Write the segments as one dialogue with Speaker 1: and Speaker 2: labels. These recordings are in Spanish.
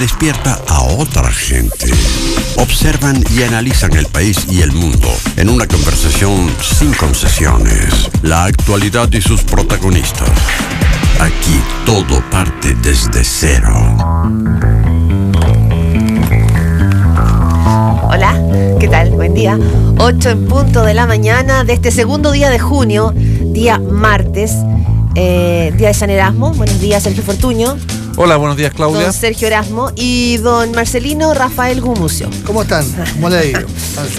Speaker 1: despierta a otra gente. Observan y analizan el país y el mundo en una conversación sin concesiones. La actualidad y sus protagonistas. Aquí todo parte desde cero.
Speaker 2: Hola, ¿qué tal? Buen día. 8 en punto de la mañana de este segundo día de junio, día martes, día de San Erasmo. Buenos días, Sergio Fortuño.
Speaker 3: Hola, buenos días, Claudia.
Speaker 2: Don Sergio Erasmo y don Marcelino Rafael Gumucio.
Speaker 4: ¿Cómo están? ¿Cómo le ha ido?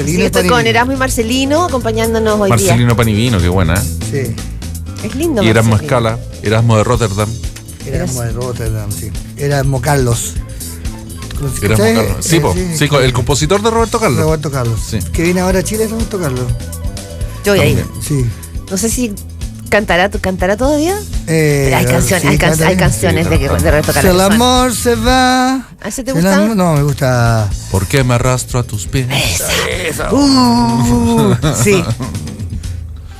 Speaker 2: Sí, estoy con Erasmo y Marcelino acompañándonos hoy día.
Speaker 3: Marcelino Panivino, qué buena, ¿eh?
Speaker 4: Sí.
Speaker 2: Es lindo.
Speaker 3: Y Erasmo Escala, Erasmo de Rotterdam.
Speaker 4: Erasmo de Rotterdam, sí. Erasmo Carlos.
Speaker 3: Erasmo Carlos. Sí, sí, el compositor de Roberto Carlos.
Speaker 4: Roberto Carlos.
Speaker 3: Sí.
Speaker 4: Que viene ahora a Chile, Roberto Carlos.
Speaker 2: Yo voy a ir.
Speaker 4: Sí.
Speaker 2: No sé si cantará todavía. Pero hay canciones,
Speaker 4: sí,
Speaker 2: hay canciones de Roberto Carlos.
Speaker 4: Si el amor se va.
Speaker 2: ¿A ese te gusta?
Speaker 4: No, me gusta.
Speaker 3: ¿Por qué me arrastro a tus pies?
Speaker 2: Esa. Sí.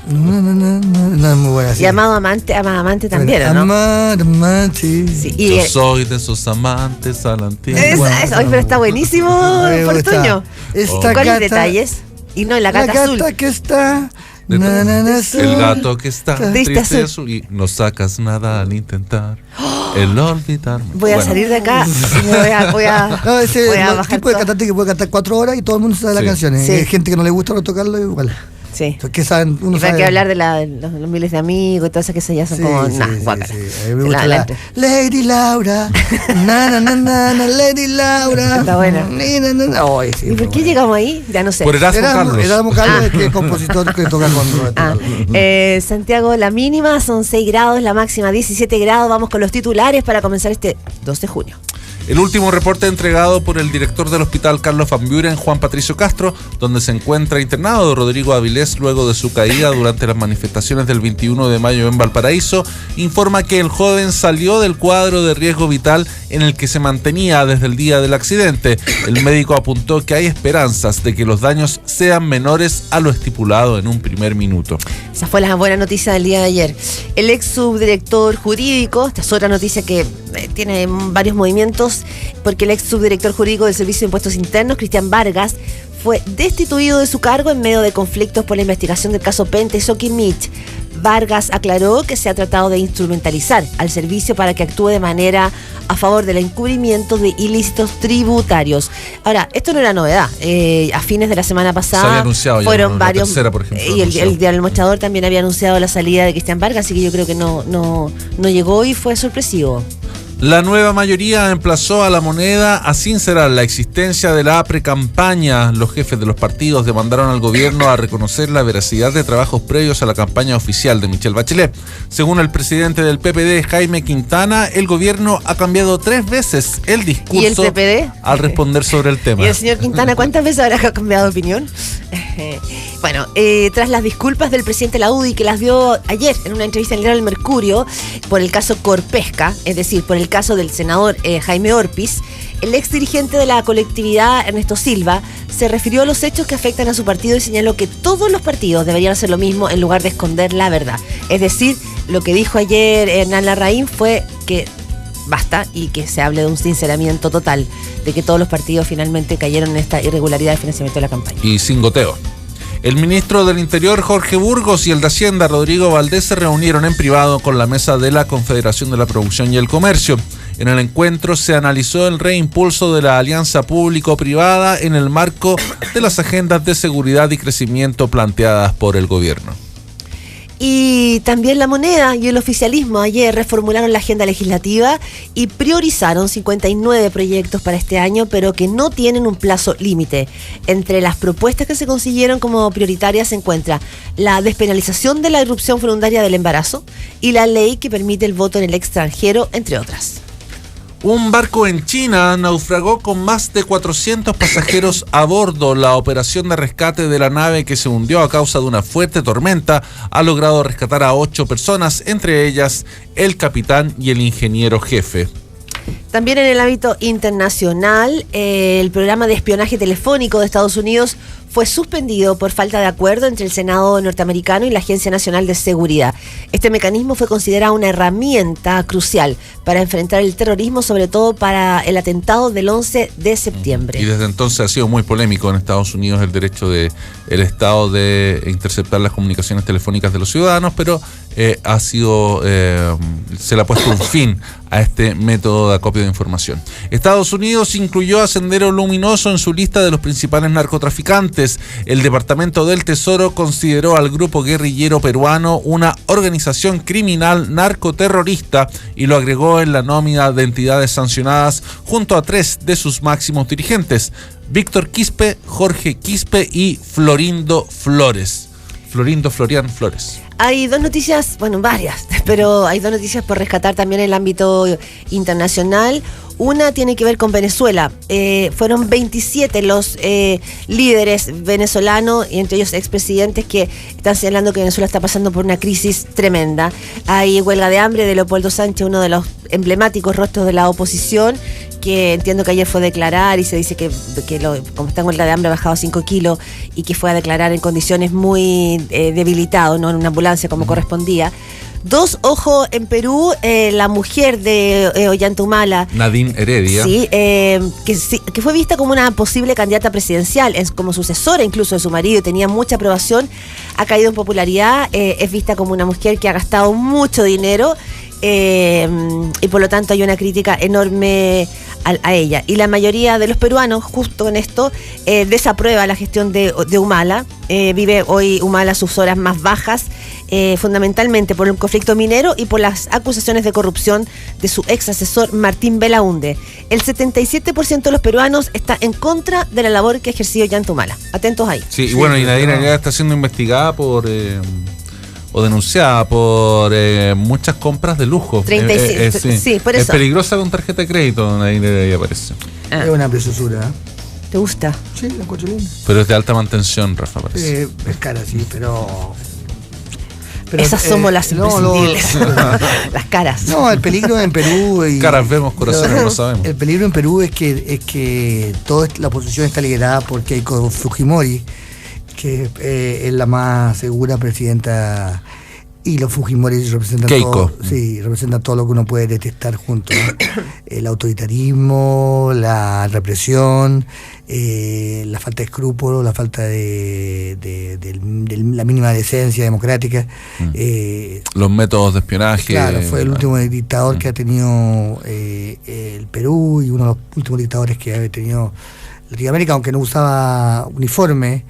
Speaker 4: No es muy buena.
Speaker 2: Y Amado Amante también, ¿no?
Speaker 4: Amante.
Speaker 2: Sí.
Speaker 3: Yo soy de esos amantes a la antigua.
Speaker 2: Esa. Hoy, pero está buenísimo, Fortuño. ¿Cuáles detalles? Y no, la gata azul.
Speaker 4: La gata que está.
Speaker 3: El gato que está triste azul y no sacas nada al intentar el olvidarme.
Speaker 2: Voy a salir de acá y voy a bajar
Speaker 4: tipo de cantante que puede cantar 4 horas y todo el mundo sabe las canciones.
Speaker 2: Sí.
Speaker 4: Hay gente que no le gusta tocarlo igual.
Speaker 2: Sí.
Speaker 4: Que saben,
Speaker 2: y para que hablar de los miles de amigos y todas esas que ya son como guácala.
Speaker 4: Sí. Me gusta la Lady Laura. Lady Laura.
Speaker 2: Está buena.
Speaker 4: Sí,
Speaker 2: ¿Y por qué llegamos ahí? Ya no sé.
Speaker 3: Por
Speaker 4: Erasmo Carlos, que es compositor que toca con Roberto Carlos.
Speaker 2: Santiago, la mínima son 6 grados, la máxima 17 grados. Vamos con los titulares para comenzar este 2 de junio.
Speaker 3: El último reporte entregado por el director del hospital Carlos Van Buren, Juan Patricio Castro, donde se encuentra internado Rodrigo Avilés luego de su caída durante las manifestaciones del 21 de mayo en Valparaíso, informa que el joven salió del cuadro de riesgo vital en el que se mantenía desde el día del accidente. El médico apuntó que hay esperanzas de que los daños sean menores a lo estipulado en un primer minuto.
Speaker 2: Esa fue la buena noticia del día de ayer. El ex subdirector jurídico, esta es otra noticia que tiene varios movimientos, porque el ex subdirector jurídico del Servicio de Impuestos Internos, Cristian Vargas, fue destituido de su cargo en medio de conflictos por la investigación del caso Penta y Soquimich. Vargas aclaró que se ha tratado de instrumentalizar al servicio para que actúe de manera a favor del encubrimiento de ilícitos tributarios. Ahora, esto no era novedad. A fines de la semana pasada
Speaker 3: se había anunciado
Speaker 2: fueron
Speaker 3: ya,
Speaker 2: varios.
Speaker 3: Tercera, por ejemplo,
Speaker 2: y el Diario del Mostrador también había anunciado la salida de Cristian Vargas, así que yo creo que no llegó y fue sorpresivo.
Speaker 3: La nueva mayoría emplazó a La Moneda a sincerar la existencia de la precampaña. Los jefes de los partidos demandaron al gobierno a reconocer la veracidad de trabajos previos a la campaña oficial de Michelle Bachelet. Según el presidente del PPD, Jaime Quintana, el gobierno ha cambiado 3 veces el discurso.
Speaker 2: ¿Y el PPD?
Speaker 3: Al responder sobre el tema.
Speaker 2: ¿Y el señor Quintana cuántas veces habrá cambiado de opinión? Bueno, tras las disculpas del presidente de la UDI que las dio ayer en una entrevista en el diario El Mercurio por el caso Corpesca, es decir, por el caso del senador Jaime Orpiz, el ex dirigente de la colectividad, Ernesto Silva, se refirió a los hechos que afectan a su partido y señaló que todos los partidos deberían hacer lo mismo en lugar de esconder la verdad. Es decir, lo que dijo ayer Hernán Larraín fue que basta y que se hable de un sinceramiento total, de que todos los partidos finalmente cayeron en esta irregularidad de financiamiento de la campaña.
Speaker 3: Y sin goteo. El ministro del Interior, Jorge Burgos, y el de Hacienda, Rodrigo Valdés, se reunieron en privado con la mesa de la Confederación de la Producción y el Comercio. En el encuentro se analizó el reimpulso de la alianza público-privada en el marco de las agendas de seguridad y crecimiento planteadas por el gobierno.
Speaker 2: Y también La Moneda y el oficialismo ayer reformularon la agenda legislativa y priorizaron 59 proyectos para este año, pero que no tienen un plazo límite. Entre las propuestas que se consiguieron como prioritarias se encuentra la despenalización de la irrupción voluntaria del embarazo y la ley que permite el voto en el extranjero, entre otras.
Speaker 3: Un barco en China naufragó con más de 400 pasajeros a bordo. La operación de rescate de la nave, que se hundió a causa de una fuerte tormenta, ha logrado rescatar a 8 personas, entre ellas el capitán y el ingeniero jefe.
Speaker 2: También en el ámbito internacional, el programa de espionaje telefónico de Estados Unidos fue suspendido por falta de acuerdo entre el Senado norteamericano y la Agencia Nacional de Seguridad. Este mecanismo fue considerado una herramienta crucial para enfrentar el terrorismo, sobre todo para el atentado del 11 de septiembre.
Speaker 3: Y desde entonces ha sido muy polémico en Estados Unidos el derecho del Estado de interceptar las comunicaciones telefónicas de los ciudadanos, pero se le ha puesto un fin a este método de acopio de información. Estados Unidos incluyó a Sendero Luminoso en su lista de los principales narcotraficantes. El Departamento del Tesoro consideró al grupo guerrillero peruano una organización criminal narcoterrorista y lo agregó en la nómina de entidades sancionadas junto a 3 de sus máximos dirigentes: Víctor Quispe, Jorge Quispe y Florindo Flores. Florian Flores.
Speaker 2: Hay dos noticias, bueno, varias, pero hay dos noticias por rescatar también en el ámbito internacional. Una tiene que ver con Venezuela. Fueron 27 los líderes venezolanos, y entre ellos expresidentes, que están señalando que Venezuela está pasando por una crisis tremenda. Hay huelga de hambre de Leopoldo Sánchez, uno de los emblemáticos rostros de la oposición, que entiendo que ayer fue a declarar y se dice que como está en huelga de hambre ha bajado 5 kilos y que fue a declarar en condiciones muy debilitado, no en una ambulancia como correspondía. 2, ojo, en Perú, la mujer de Ollantumala,
Speaker 3: Nadine Heredia,
Speaker 2: sí, que fue vista como una posible candidata presidencial, como sucesora incluso de su marido, y tenía mucha aprobación, ha caído en popularidad, es vista como una mujer que ha gastado mucho dinero, y por lo tanto hay una crítica enorme a ella. Y la mayoría de los peruanos, justo en esto, desaprueba la gestión de Humala. Vive hoy Humala sus horas más bajas, fundamentalmente por el conflicto minero y por las acusaciones de corrupción de su ex asesor Martín Belaunde. El 77% de los peruanos está en contra de la labor que ha ejercido Ollantumala. Atentos ahí.
Speaker 3: Sí, y bueno, y Nadine Heredia está siendo investigada o denunciada por muchas compras de lujo.
Speaker 2: 36, sí, por eso.
Speaker 3: Es peligrosa con tarjeta de crédito, Nadine Heredia parece.
Speaker 4: Es una preciosura, ¿eh?
Speaker 2: ¿Te gusta?
Speaker 4: Sí, la encuentro linda.
Speaker 3: Pero es de alta mantención, Rafa, parece.
Speaker 4: Es cara, sí, pero
Speaker 2: esas somos las imprescindibles. Las caras.
Speaker 4: No, el peligro en Perú...
Speaker 3: Caras vemos, corazones no sabemos.
Speaker 4: El peligro en Perú es que toda la oposición está liderada por Keiko Fujimori, que es la más segura presidenta, y los Fujimori representan representan todo lo que uno puede detestar juntos, ¿no? El autoritarismo, la represión, la falta de escrúpulos, la falta de la mínima decencia democrática.
Speaker 3: Los métodos de espionaje.
Speaker 4: Claro, fue el último dictador que ha tenido el Perú, y uno de los últimos dictadores que ha tenido Latinoamérica, aunque no usaba uniforme.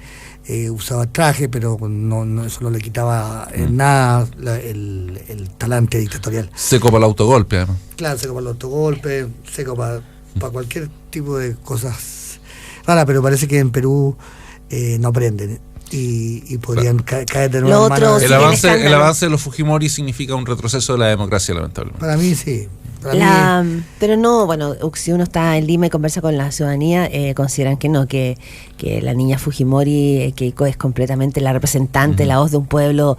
Speaker 4: Usaba traje, pero eso no le quitaba nada el talante dictatorial.
Speaker 3: Seco para el autogolpe, además.
Speaker 4: Claro, seco para el autogolpe, seco para cualquier tipo de cosas raras, pero parece que en Perú no aprenden y podrían caer de nuevo en manos.
Speaker 3: El avance de los Fujimori significa un retroceso de la democracia, lamentablemente.
Speaker 4: Para mí sí.
Speaker 2: Pero no, bueno, si uno está en Lima y conversa con la ciudadanía, consideran que no, que la niña Fujimori, Keiko, es completamente la representante, la voz de un pueblo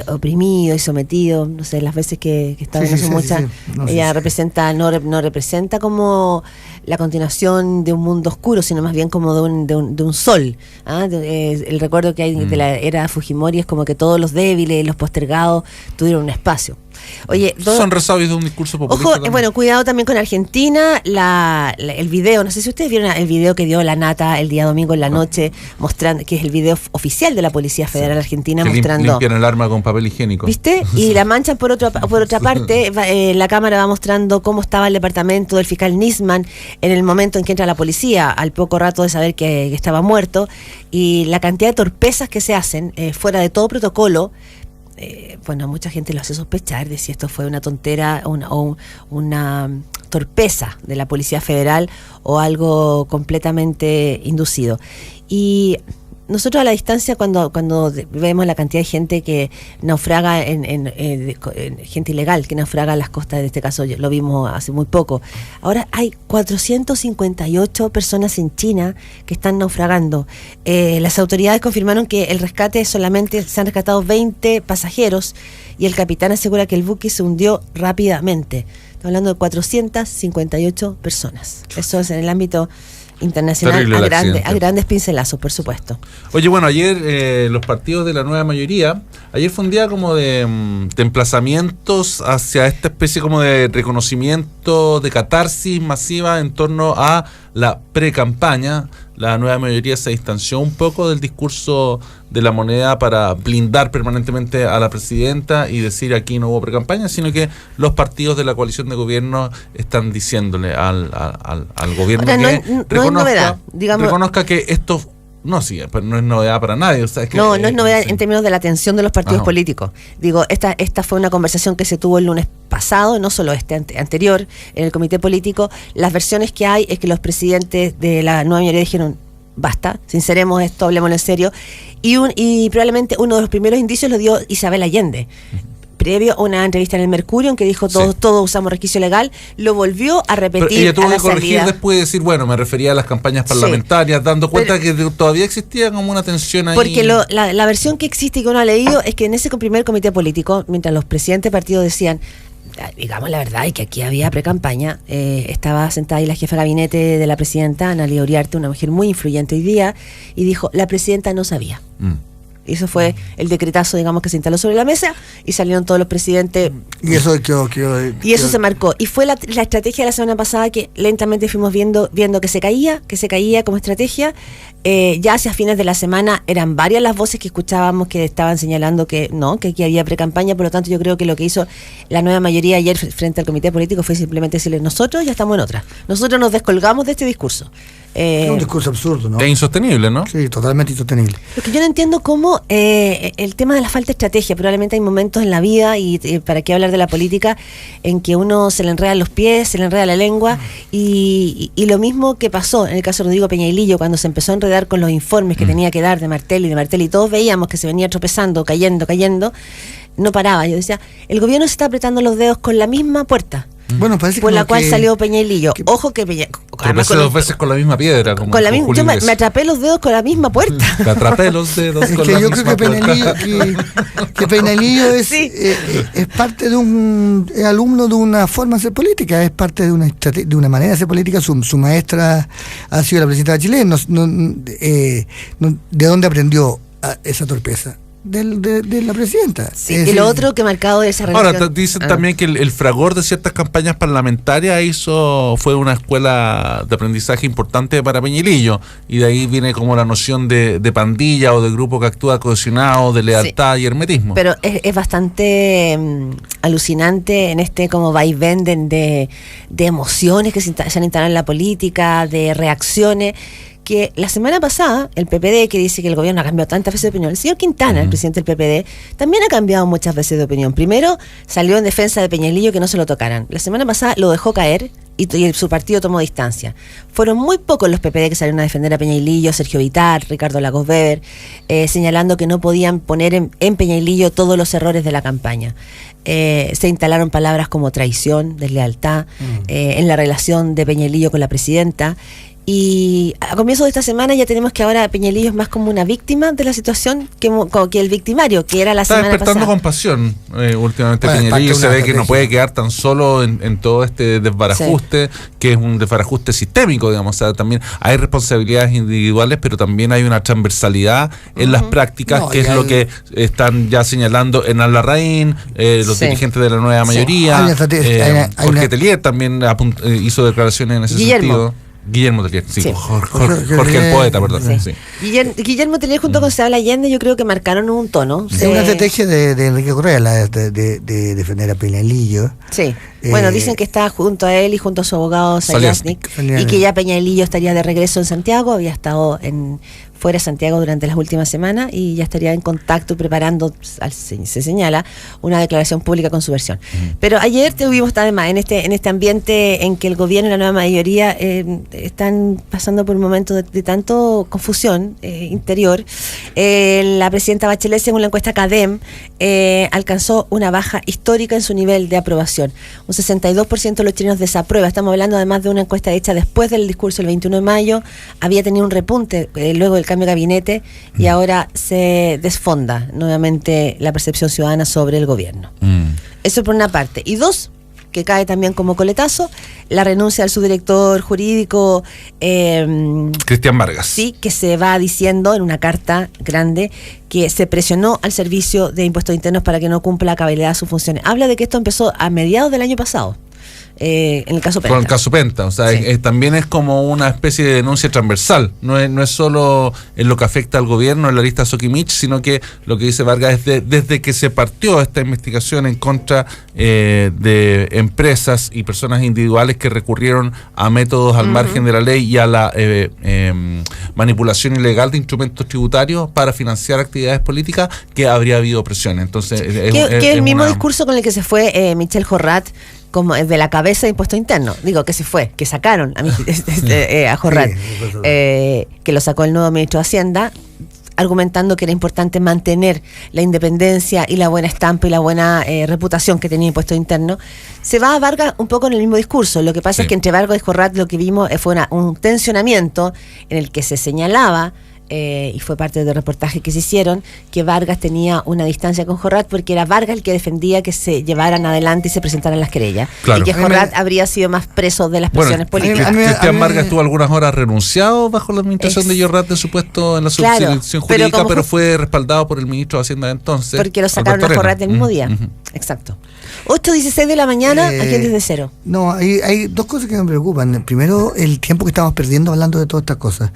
Speaker 2: oprimido y sometido. No sé, las veces que está viendo muchas, ella representa, no representa como la continuación de un mundo oscuro, sino más bien como de un sol. El recuerdo que hay de la era Fujimori es como que todos los débiles, los postergados, tuvieron un espacio. Oye,
Speaker 3: son resabios de un discurso populista.
Speaker 2: Ojo, bueno, cuidado también con Argentina. El video, no sé si ustedes vieron el video que dio la Nata el día domingo en la noche, mostrando, que es el video oficial de la Policía Federal Argentina,
Speaker 3: que
Speaker 2: mostrando.
Speaker 3: Limpian el arma con papel higiénico.
Speaker 2: ¿Viste? Y la manchan por otra parte. La cámara va mostrando cómo estaba el departamento del fiscal Nisman en el momento en que entra la policía, al poco rato de saber que estaba muerto, y la cantidad de torpezas que se hacen fuera de todo protocolo. Bueno, mucha gente lo hace sospechar de si esto fue una tontera o una torpeza de la Policía Federal o algo completamente inducido. Y nosotros a la distancia, cuando vemos la cantidad de gente que naufraga, gente ilegal que naufraga en las costas, en este caso lo vimos hace muy poco. Ahora hay 458 personas en China que están naufragando. Las autoridades confirmaron que el rescate solamente se han rescatado 20 pasajeros y el capitán asegura que el buque se hundió rápidamente. Estamos hablando de 458 personas. Eso es en el ámbito internacional a grandes pincelazos, por supuesto.
Speaker 3: Oye, bueno, ayer los partidos de la nueva mayoría, ayer fue un día como de emplazamientos hacia esta especie como de reconocimiento, de catarsis masiva en torno a la pre-campaña. La nueva mayoría se distanció un poco del discurso de la moneda para blindar permanentemente a la presidenta y decir aquí no hubo pre-campaña, sino que los partidos de la coalición de gobierno están diciéndole al gobierno
Speaker 2: ahora,
Speaker 3: que
Speaker 2: no es novedad, digamos,
Speaker 3: reconozca que esto no, sí, pero no es novedad para nadie. O sea, es que,
Speaker 2: no es novedad
Speaker 3: sí.
Speaker 2: En términos de la atención de los partidos políticos. Digo, esta fue una conversación que se tuvo el lunes pasado, no solo anterior, en el comité político. Las versiones que hay es que los presidentes de la nueva mayoría dijeron, basta, sinceremos esto, hablemos en serio. Y probablemente uno de los primeros indicios lo dio Isabel Allende. Previo a una entrevista en el Mercurio en que dijo todos usamos resquicio legal, lo volvió a repetir.
Speaker 3: Pero ella tuvo
Speaker 2: a la
Speaker 3: que corregir
Speaker 2: salida.
Speaker 3: después y decir, bueno, me refería a las campañas parlamentarias, dando cuenta que todavía existía como una tensión ahí.
Speaker 2: Porque la versión que existe y que uno ha leído es que en ese primer comité político, mientras los presidentes de partidos decían, digamos la verdad, y que aquí había pre-campaña, estaba sentada ahí la jefa de gabinete de la presidenta, Analía Uriarte, una mujer muy influyente hoy día, y dijo, la presidenta no sabía. Y eso fue el decretazo, digamos, que se instaló sobre la mesa y salieron todos los presidentes.
Speaker 4: Y eso
Speaker 2: y eso se marcó. Y fue la estrategia de la semana pasada que lentamente fuimos viendo que se caía como estrategia. Ya hacia fines de la semana eran varias las voces que escuchábamos que estaban señalando que aquí había pre-campaña. Por lo tanto, yo creo que lo que hizo la nueva mayoría ayer frente al comité político fue simplemente decirle, nosotros ya estamos en otra. Nosotros nos descolgamos de este discurso.
Speaker 4: Es un discurso absurdo, ¿no?
Speaker 3: Es insostenible, ¿no?
Speaker 4: Sí, totalmente insostenible.
Speaker 2: Lo que yo no entiendo cómo el tema de la falta de estrategia, probablemente hay momentos en la vida, y para qué hablar de la política, en que uno se le enredan los pies, se le enreda la lengua, y lo mismo que pasó en el caso de Rodrigo Peña y Lillo, cuando se empezó a enredar con los informes que tenía que dar de Martelli, y todos veíamos que se venía tropezando, cayendo, no paraba. Yo decía, el gobierno se está apretando los dedos con la misma puerta.
Speaker 4: Bueno, parece
Speaker 2: por la cual salió Peña y Lillo. Oojo que Peña...
Speaker 3: Tropecé dos veces con la misma piedra. Como
Speaker 2: con la misma, yo me atrapé los dedos con la misma puerta.
Speaker 3: Me atrapé los dedos
Speaker 4: es
Speaker 3: con
Speaker 4: que
Speaker 3: la
Speaker 4: yo
Speaker 3: misma
Speaker 4: creo que Peña y Lillo es,
Speaker 2: sí.
Speaker 4: Es parte de es alumno de una forma de hacer política, es parte de una manera de hacer política. Su maestra ha sido la presidenta chilena. ¿De dónde aprendió esa torpeza? De la presidenta.
Speaker 2: Sí, y lo otro que marcado esa relación.
Speaker 3: Ahora, dicen también que el fragor de ciertas campañas parlamentarias fue una escuela de aprendizaje importante para Peña y Lillo, y de ahí viene como la noción de pandilla o de grupo que actúa cohesionado, de lealtad y hermetismo.
Speaker 2: Pero es bastante alucinante en este como vaivén de emociones que se han instalado en la política, de reacciones, que la semana pasada el PPD, que dice que el gobierno ha cambiado tantas veces de opinión, el señor Quintana, el presidente del PPD, también ha cambiado muchas veces de opinión. Primero salió en defensa de Peña y Lillo, que no se lo tocaran. La semana pasada lo dejó caer y su partido tomó distancia. Fueron muy pocos los PPD que salieron a defender a Peña y Lillo, Sergio Vitar, Ricardo Lagos Weber, señalando que no podían poner en Peña y Lillo todos los errores de la campaña. Se instalaron palabras como traición, deslealtad, en la relación de Peña y Lillo con la presidenta. Y a comienzo de esta semana ya tenemos que ahora Peña y Lillo es más como una víctima de la situación que el victimario, que era la semana pasada.
Speaker 3: Está despertando compasión últimamente Peña y Lillo. Se ve que no puede quedar tan solo en todo este desbarajuste, que es un desbarajuste sistémico, digamos. O sea, también hay responsabilidades individuales, pero también hay una transversalidad en las prácticas, que es lo que están ya señalando en Larraín, los dirigentes de la nueva mayoría. Jorge Tellier también hizo declaraciones en ese sentido. Guillermo Tellier, Jorge el poeta, perdón. Sí.
Speaker 2: Guillermo Tellier junto con Isabel Allende yo creo que marcaron un tono.
Speaker 4: Es una estrategia de Enrique Correa, de defender a Peña y Lillo.
Speaker 2: Sí. Bueno, dicen que está junto a él y junto a su abogado Sayasnik, y que ya Peña y Lillo estaría de regreso en Santiago, había estado fuera de Santiago durante las últimas semanas y ya estaría en contacto y preparando, se señala, una declaración pública con su versión. Pero ayer tuvimos además en este ambiente en que el gobierno y la nueva mayoría están pasando por un momento de tanto confusión interior. La presidenta Bachelet, según la encuesta CADEM, alcanzó una baja histórica en su nivel de aprobación. Un 62% de los chilenos desaprueba. Estamos hablando además de una encuesta hecha después del discurso el 21 de mayo. Había tenido un repunte luego del cambio de gabinete y ahora se desfonda nuevamente la percepción ciudadana sobre el gobierno. Eso por una parte. Y dos, que cae también como coletazo, la renuncia del subdirector jurídico
Speaker 3: Cristian Vargas.
Speaker 2: Sí, que se va diciendo en una carta grande que se presionó al Servicio de Impuestos Internos para que no cumpla a cabalidad sus funciones. Habla de que esto empezó a mediados del año pasado. En el caso Penta.
Speaker 3: Con el caso Penta, o sea, sí. También es como una especie de denuncia transversal, no es solo en lo que afecta al gobierno, en la lista Soquimich, sino que lo que dice Vargas es desde que se partió esta investigación en contra de empresas y personas individuales que recurrieron a métodos al margen de la ley y a la manipulación ilegal de instrumentos tributarios para financiar actividades políticas, que habría habido presión. Entonces,
Speaker 2: que el mismo discurso con el que se fue Michel Jorrat, como de la cabeza de Impuesto Interno, digo que se fue, que sacaron a Jorrat, que lo sacó el nuevo ministro de Hacienda, argumentando que era importante mantener la independencia y la buena estampa y la buena reputación que tenía Impuesto Interno. Se va a Vargas un poco en el mismo discurso. Lo que pasa es que entre Vargas y Jorrat lo que vimos fue un tensionamiento en el que se señalaba, y fue parte del reportaje que se hicieron, que Vargas tenía una distancia con Jorrat porque era Vargas el que defendía que se llevaran adelante y se presentaran las querellas. Claro. Y que Jorrat habría sido más preso de las presiones políticas.
Speaker 3: Cristian Vargas estuvo algunas horas renunciado bajo la administración de Jorrat de su puesto en la subselección jurídica, pero fue respaldado por el ministro de Hacienda de entonces.
Speaker 2: Porque lo sacaron a Jorrat el mismo día. Exacto. 8:16 de la mañana, aquí en Desde Cero.
Speaker 4: No, hay dos cosas que me preocupan. Primero, el tiempo que estamos perdiendo hablando de todas estas cosas.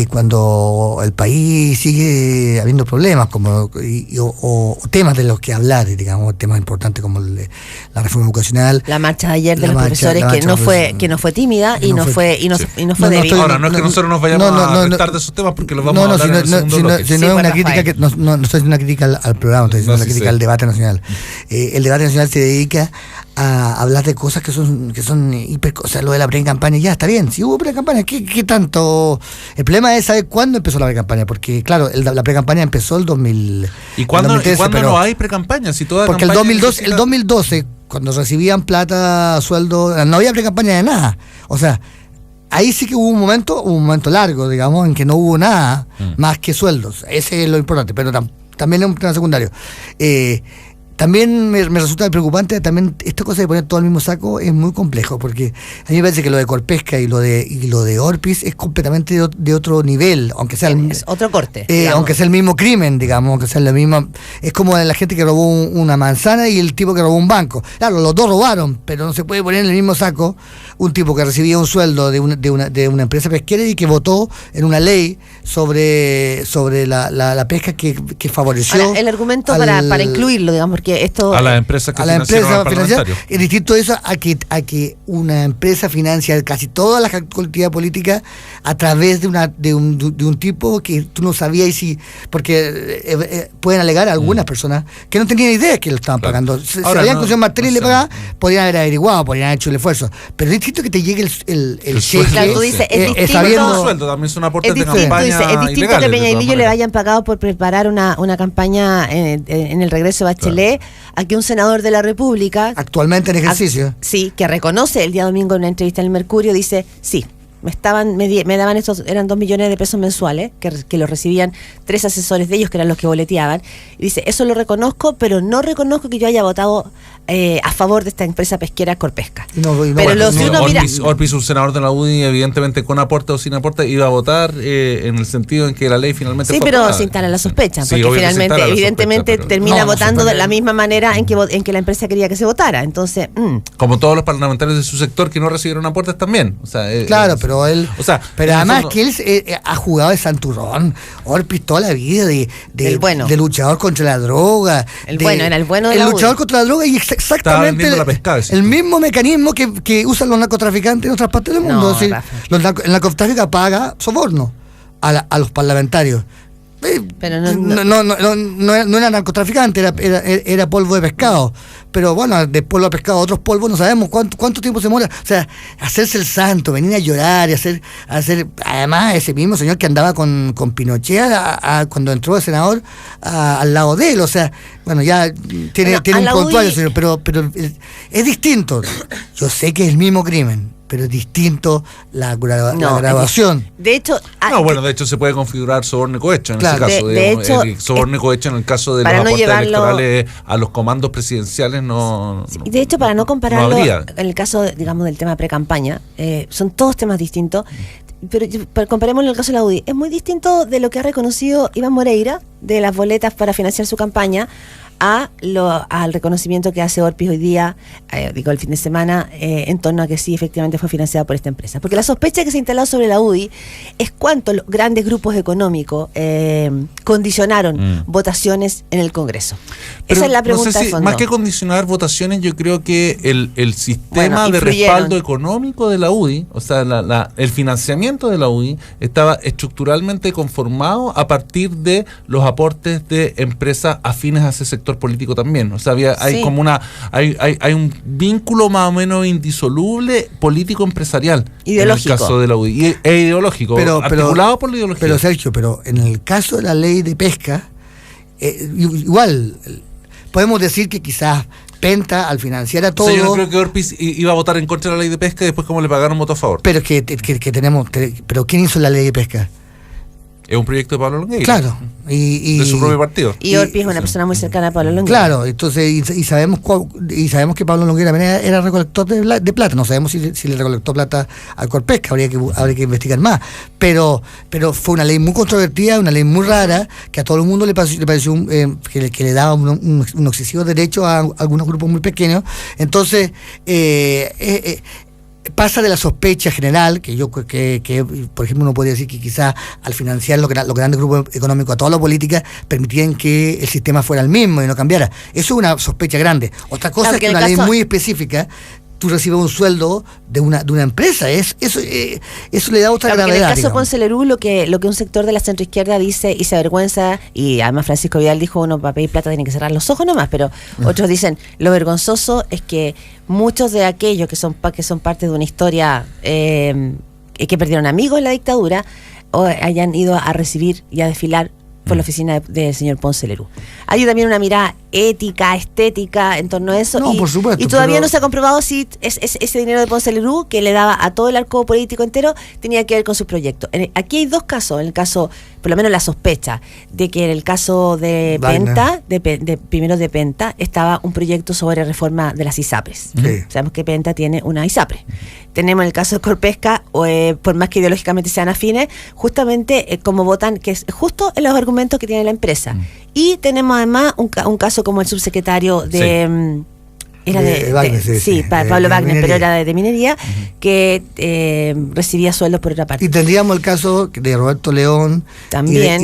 Speaker 4: Cuando el país sigue habiendo problemas o temas de los que hablar, digamos, temas importantes como la reforma educacional.
Speaker 2: La marcha de ayer de los profesores que no fue tímida y no fue débil.
Speaker 3: Ahora, no es que nosotros nos vayamos a tratar de esos temas porque los vamos a hablar en el segundo bloque.
Speaker 4: No es una crítica que no estoy haciendo una crítica al programa, estoy haciendo una crítica al debate nacional. El debate nacional se dedica a hablar de cosas que son hiper, o sea, lo de la pre-campaña ya está bien, si hubo pre-campaña, ¿qué tanto? El problema es saber cuándo empezó la pre-campaña, porque claro, la pre-campaña empezó el 2000.
Speaker 3: ¿Y cuándo no hay pre-campaña? Si toda
Speaker 4: porque el 2012, cuando recibían plata, sueldo, no había pre-campaña de nada. O sea, ahí sí que hubo un momento largo, digamos, en que no hubo nada más que sueldos. Ese es lo importante, pero también es un tema secundario. También me resulta preocupante, también esta cosa de poner todo al mismo saco es muy complejo, porque a mí me parece que lo de Corpesca y lo de Orpis es completamente de otro nivel, aunque sea
Speaker 2: es otro corte,
Speaker 4: aunque sea el mismo crimen, digamos, aunque sea la misma, es como la gente que robó una manzana y el tipo que robó un banco. Claro, los dos robaron, pero no se puede poner en el mismo saco un tipo que recibía un sueldo de una empresa pesquera y que votó en una ley sobre la pesca que favoreció.
Speaker 2: Ahora, el argumento para incluirlo, digamos, porque esto
Speaker 3: a las empresas que financiaron al parlamentario.
Speaker 4: Es distinto eso a que una empresa financia casi toda la actividad política a través de un tipo que tú no sabías porque pueden alegar a algunas personas que no tenían idea que lo estaban pagando. Si habían conseguido Martel y le pagaban, podrían haber averiguado, podrían haber hecho el esfuerzo. Pero es distinto que te llegue el cheque.
Speaker 2: Claro, tú dices, es distinto.
Speaker 3: Sabiendo, sueldo también son aportes de campaña.
Speaker 2: Es distinto que Peña y Lillo le hayan pagado por preparar una campaña en el regreso de Bachelet, a que un senador de la República,
Speaker 4: actualmente en ejercicio,
Speaker 2: que reconoce el día domingo en una entrevista en el Mercurio, dice, sí, me daban estos, eran 2 millones de pesos mensuales, que los recibían 3 asesores de ellos, que eran los que boleteaban, y dice, eso lo reconozco, pero no reconozco que yo haya votado a favor de esta empresa pesquera Corpesca.
Speaker 3: Orpis, un senador de la UDI, evidentemente con aporte o sin aporte, iba a votar en el sentido en que la ley finalmente fue aprobada.
Speaker 2: Se instala la sospecha, porque finalmente, evidentemente, termina votando de la misma manera en que la empresa quería que se votara. Entonces,
Speaker 3: como todos los parlamentarios de su sector que no recibieron aportes también. O sea,
Speaker 4: claro, pero además que él ha jugado de santurrón. Orpis toda la vida de luchador contra la droga.
Speaker 2: Era el bueno de
Speaker 4: el luchador contra la droga y exactamente el mismo mecanismo que usan los narcotraficantes en otras partes del mundo. El narcotráfico paga soborno a los parlamentarios.
Speaker 2: Pero
Speaker 4: no era narcotraficante, era polvo de pescado. Pero bueno, de polvo de pescado a otros polvos no sabemos cuánto tiempo se demora. O sea, hacerse el santo, venir a llorar y hacer además ese mismo señor que andaba con Pinochet cuando entró el senador al lado de él. O sea, bueno, ya tiene un prontuario, señor, pero es distinto. Yo sé que es el mismo crimen, pero es distinto la
Speaker 2: No,
Speaker 4: grabación.
Speaker 2: De hecho,
Speaker 3: de hecho se puede configurar soborno cohecho en
Speaker 4: Claro.
Speaker 3: ese caso.
Speaker 2: De hecho,
Speaker 3: el soborno cohecho en el caso de los
Speaker 2: para no
Speaker 3: aportes
Speaker 2: llevarlo-
Speaker 3: electorales a los comandos presidenciales no.
Speaker 2: sí, de hecho, para no compararlo,
Speaker 3: no habría.
Speaker 2: en el caso, digamos, del tema pre-campaña, son todos temas distintos. Pero comparemos en el caso de la UDI. Es muy distinto de lo que ha reconocido Iván Moreira de las boletas para financiar su campaña al reconocimiento que hace Orpis hoy día, el fin de semana, en torno a que sí, efectivamente fue financiada por esta empresa. Porque la sospecha que se ha instalado sobre la UDI es cuánto los grandes grupos económicos condicionaron votaciones en el Congreso.
Speaker 3: Pero
Speaker 2: esa es la pregunta
Speaker 3: no sé
Speaker 2: de
Speaker 3: si,
Speaker 2: fondo.
Speaker 3: más que condicionar votaciones, yo creo que el sistema de
Speaker 2: influyeron.
Speaker 3: respaldo económico de la UDI, o sea, el financiamiento de la UDI, estaba estructuralmente conformado a partir de los aportes de empresas afines a ese sector político también. O sea, hay
Speaker 2: Sí.
Speaker 3: como hay un vínculo más o menos indisoluble político-empresarial
Speaker 2: Ideológico.
Speaker 3: en el caso de la UDI. E ideológico, articulado por la ideología.
Speaker 4: Pero Sergio, en el caso de la ley de pesca, igual podemos decir que quizás Penta, al financiar a todo.
Speaker 3: O sea, yo no creo que Orpis iba a votar en contra de la ley de pesca y después como le pagaron voto a favor.
Speaker 4: Pero es que tenemos. Pero ¿quién hizo la ley de pesca?
Speaker 3: Es un proyecto de Pablo Longueira.
Speaker 4: Claro.
Speaker 3: De su propio partido.
Speaker 2: Y Orpis es una persona muy cercana a Pablo Longueira.
Speaker 4: Claro, entonces, y sabemos que Pablo Longueira era recolector de plata. No sabemos si le recolectó plata al Corpesca, habría que investigar más. Pero fue una ley muy controvertida, una ley muy rara, que a todo el mundo le pareció que le daba un excesivo derecho a algunos grupos muy pequeños. Entonces, pasa de la sospecha general, que por ejemplo uno podría decir que quizás al financiar los grandes grupos económicos a toda la política permitían que el sistema fuera el mismo y no cambiara. Eso es una sospecha grande. Otra cosa es que una ley muy específica, tú recibes un sueldo de una empresa, eso le da otra gravedad.
Speaker 2: En el caso de
Speaker 4: digamos.
Speaker 2: Ponce Lerú, lo que un sector de la centroizquierda dice y se avergüenza, y además Francisco Vidal dijo, uno para pedir plata tiene que cerrar los ojos nomás, pero otros dicen, lo vergonzoso es que muchos de aquellos que son parte de una historia que perdieron amigos en la dictadura, o hayan ido a recibir y a desfilar por la oficina del señor Ponce Lerú. Hay también una mirada ética, estética en torno a eso.
Speaker 4: No, por supuesto,
Speaker 2: y todavía
Speaker 4: pero
Speaker 2: no se ha comprobado si ese dinero de Ponce Lerú que le daba a todo el arco político entero tenía que ver con sus proyectos. Aquí hay dos casos. En el caso, por lo menos la sospecha, de que en el caso de Penta, primero de Penta, estaba un proyecto sobre reforma de las ISAPRES.
Speaker 4: Sí.
Speaker 2: Sabemos que Penta tiene una ISAPRE. Tenemos el caso de Corpesca, por más que ideológicamente sean afines, justamente como votan, que es justo en los argumentos que tiene la empresa. Y tenemos además un caso como el subsecretario de... Era de
Speaker 4: Wagner,
Speaker 2: Pablo Wagner,
Speaker 4: minería.
Speaker 2: pero era de minería, que recibía sueldos por otra parte.
Speaker 4: Y tendríamos el caso de Roberto León
Speaker 2: También.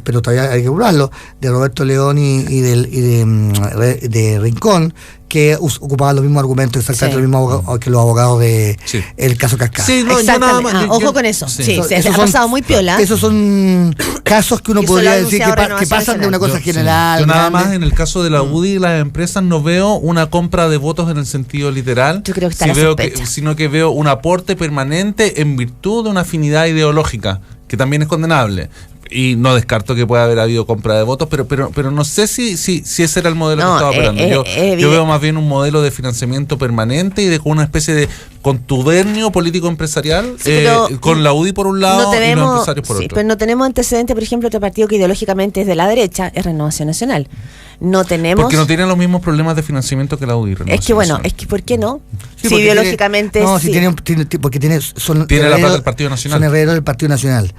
Speaker 4: pero todavía hay que burlarlo, de Roberto León y de Rincón, que ocupaban los mismos argumentos, exactamente los mismos abogados que los abogados de el caso Cascada.
Speaker 3: Sí, no,
Speaker 2: Exactamente. Ojo con eso. Sí, se ha pasado muy piola.
Speaker 4: Esos son casos que uno
Speaker 2: Y eso
Speaker 4: podría
Speaker 2: lo ha
Speaker 4: decir
Speaker 2: anunciado
Speaker 4: que pasan de una cosa general.
Speaker 3: Yo nada
Speaker 4: grande.
Speaker 3: más en el caso de la UDI y las empresas no veo una compra de votos en el sentido literal.
Speaker 2: Yo creo que está
Speaker 3: Sí
Speaker 2: la
Speaker 3: veo
Speaker 2: sospecha.
Speaker 3: sino que veo un aporte permanente en virtud de una afinidad ideológica, que también es condenable. Y no descarto que pueda haber habido compra de votos, pero no sé si ese era el modelo que estaba operando. Yo veo más bien un modelo de financiamiento permanente y de una especie de contubernio político-empresarial con la UDI por un lado y los empresarios por otro.
Speaker 2: Pero no tenemos antecedentes, por ejemplo, otro partido que ideológicamente es de la derecha, es Renovación Nacional. No tenemos...
Speaker 3: Porque no tienen los mismos problemas de financiamiento que la UDI.
Speaker 2: Es que bueno, ¿por qué no?
Speaker 4: Sí,
Speaker 2: si ideológicamente...
Speaker 4: porque tiene
Speaker 3: la plata del Partido Nacional.
Speaker 4: Son herederos del Partido Nacional.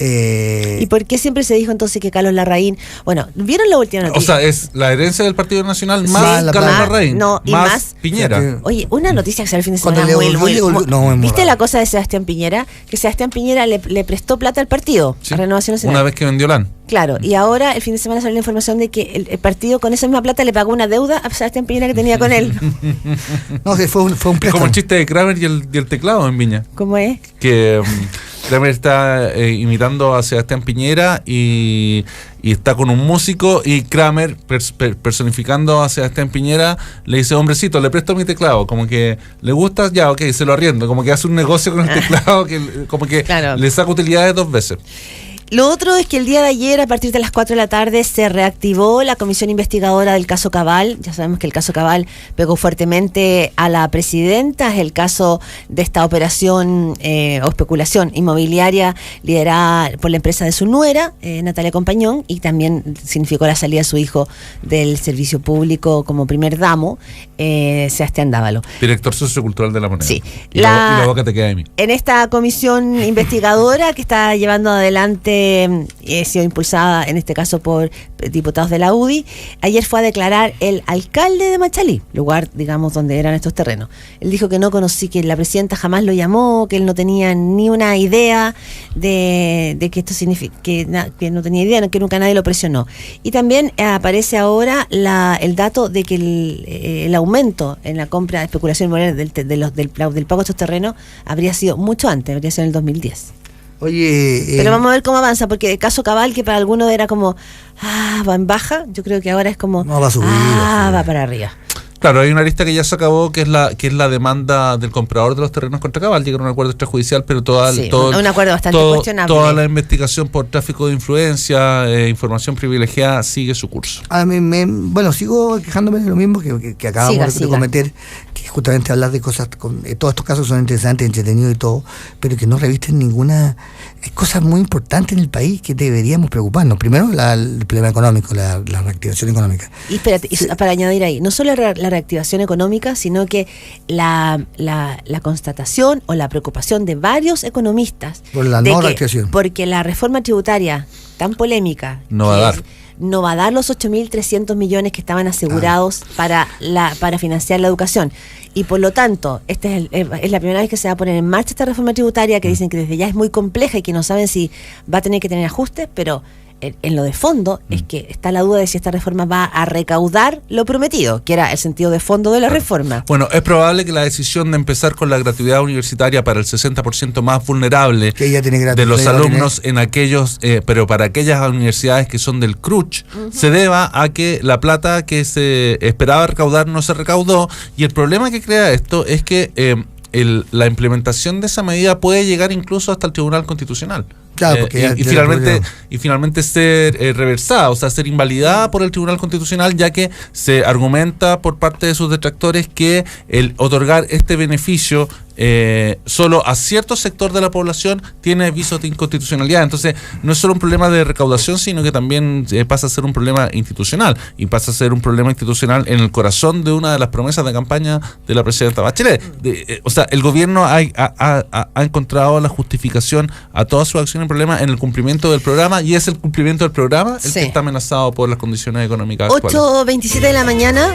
Speaker 2: ¿Y por qué siempre se dijo entonces que Carlos Larraín... Bueno, ¿vieron la última noticia?
Speaker 3: O sea, es la herencia del Partido Nacional más Carlos Larraín,
Speaker 2: más
Speaker 3: Piñera.
Speaker 2: Oye, una noticia que salió el fin de semana
Speaker 4: muy
Speaker 2: ¿viste la cosa de Sebastián Piñera? Que Sebastián Piñera le prestó plata al partido, a Renovación Nacional.
Speaker 3: Una vez que vendió LAN.
Speaker 2: Claro, y ahora el fin de semana salió la información de que el partido con esa misma plata le pagó una deuda a Sebastián Piñera que tenía con él.
Speaker 4: No, fue un préstamo.
Speaker 3: Es como el chiste de Kramer y el teclado en Viña.
Speaker 2: ¿Cómo es?
Speaker 3: Que Kramer está imitando a Sebastián Piñera y está con un músico, y Kramer, personificando a Sebastián Piñera, le dice: hombrecito, le presto mi teclado, como que le gusta, ya, ok, se lo arriendo, como que hace un negocio con el teclado, que como que le saca utilidades dos veces.
Speaker 2: Lo otro es que el día de ayer, a partir de las 4 de la tarde, se reactivó la comisión investigadora del caso Cabal. Ya sabemos que el caso Cabal pegó fuertemente a la presidenta. Es el caso de esta operación o especulación inmobiliaria liderada por la empresa de su nuera, Natalia Compañón, y también significó la salida de su hijo del servicio público como primer damo, Sebastián Dávalo.
Speaker 3: Director sociocultural de La Moneda.
Speaker 2: Sí.
Speaker 3: Y la boca te queda de mí.
Speaker 2: En esta comisión investigadora que está llevando adelante, ha sido impulsada en este caso por diputados de la UDI, ayer fue a declarar el alcalde de Machalí, lugar, digamos, donde eran estos terrenos. Él dijo que no conocí, que la presidenta jamás lo llamó, que él no tenía ni una idea de que esto significa, que no tenía idea, que nunca nadie lo presionó. Y también aparece ahora el dato de que el aumento en la compra de especulación inmobiliaria del pago de estos terrenos habría sido mucho antes, habría sido en el 2010.
Speaker 4: Oye,
Speaker 2: pero vamos a ver cómo avanza, porque el caso Cabal, que para algunos era como, va en baja, yo creo que ahora es como,
Speaker 4: no, va a subir,
Speaker 2: va para arriba.
Speaker 3: Claro, hay una lista que ya se acabó, que es la demanda del comprador de los terrenos contra Cabal. Llegaron a un acuerdo extrajudicial, pero
Speaker 2: un acuerdo bastante cuestionable.
Speaker 3: Toda la investigación por tráfico de influencia, información privilegiada, sigue su curso.
Speaker 4: Sigo quejándome de lo mismo que acabamos de cometer, que justamente hablar de cosas, todos estos casos son interesantes, entretenidos y todo, pero que no revisten ninguna... Hay cosas muy importantes en el país que deberíamos preocuparnos. Primero, el problema económico, la reactivación económica.
Speaker 2: Y espérate, para añadir ahí, no solo la reactivación económica, sino que la constatación o la preocupación de varios economistas
Speaker 4: por la no reactivación.
Speaker 2: Porque la reforma tributaria tan polémica
Speaker 3: no va a dar
Speaker 2: los 8.300 millones que estaban asegurados para financiar la educación. Y por lo tanto, esta es la primera vez que se va a poner en marcha esta reforma tributaria, que dicen que desde ya es muy compleja y que no saben si va a tener que tener ajustes, pero en lo de fondo es que está la duda de si esta reforma va a recaudar lo prometido, que era el sentido de fondo de la reforma.
Speaker 3: Bueno, es probable que la decisión de empezar con la gratuidad universitaria para el 60% más vulnerable de los alumnos en aquellos, pero para aquellas universidades que son del CRUCH, se deba a que la plata que se esperaba recaudar no se recaudó, y el problema que crea esto es que la implementación de esa medida puede llegar incluso hasta el Tribunal Constitucional.
Speaker 4: Claro, porque
Speaker 3: y finalmente ser reversada, o sea, ser invalidada por el Tribunal Constitucional, ya que se argumenta por parte de sus detractores que el otorgar este beneficio solo a cierto sector de la población tiene visos de inconstitucionalidad. Entonces, no es solo un problema de recaudación, sino que también pasa a ser un problema institucional, y pasa a ser un problema institucional en el corazón de una de las promesas de campaña de la presidenta Bachelet. O sea, el gobierno ha encontrado la justificación a todas sus acciones problema en el cumplimiento del programa, y es el cumplimiento del programa el que está amenazado por las condiciones económicas actuales.
Speaker 2: 8:27 de la mañana,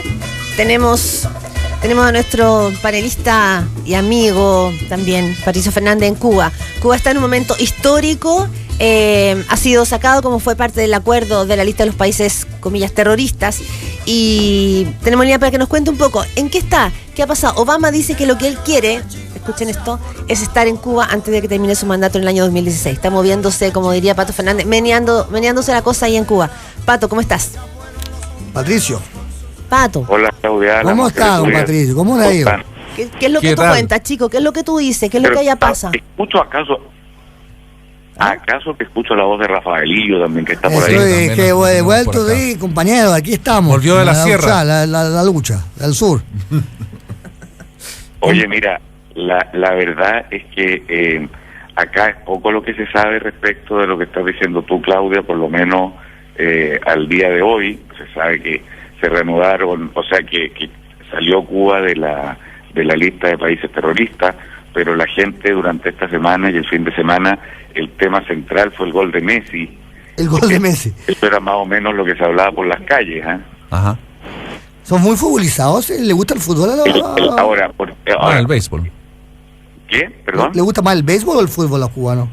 Speaker 2: tenemos a nuestro panelista y amigo también, Patricio Fernández, en Cuba. Cuba está en un momento histórico, ha sido sacado como fue parte del acuerdo de la lista de los países, comillas, terroristas, y tenemos línea para que nos cuente un poco en qué está, qué ha pasado. Obama dice que lo que él quiere, escuchen esto, es estar en Cuba antes de que termine su mandato en el año 2016. Está moviéndose, como diría Pato Fernández, meneándose la cosa ahí en Cuba. Pato, ¿cómo estás?
Speaker 4: Patricio.
Speaker 2: Pato.
Speaker 5: Hola, Claudia.
Speaker 4: ¿Cómo está, don Patricio? ¿Cómo le ha ido?
Speaker 2: ¿Qué es lo que tú cuentas, chico? ¿Qué es lo que tú dices? ¿Qué es lo que allá pasa?
Speaker 5: ¿Escucho acaso que escucho la voz de Rafaelillo también, que está por ahí?
Speaker 4: Estoy que he vuelto, sí, compañero, aquí estamos.
Speaker 3: Volvió de la sierra.
Speaker 4: La lucha, del sur.
Speaker 5: Oye, mira, la verdad es que acá es poco lo que se sabe respecto de lo que estás diciendo tú, Claudia, por lo menos al día de hoy. Se sabe que se reanudaron, o sea que salió Cuba de la lista de países terroristas, pero la gente durante esta semana y el fin de semana, el tema central fue el gol de Messi.
Speaker 4: El gol de Messi.
Speaker 5: Eso era más o menos lo que se hablaba por las calles.
Speaker 3: Ajá.
Speaker 4: ¿Son muy futbolizados? ¿Le gusta el fútbol?
Speaker 5: Ahora,
Speaker 3: el béisbol.
Speaker 5: ¿Qué? ¿Perdón?
Speaker 4: ¿Le gusta más el béisbol o el fútbol a los cubanos?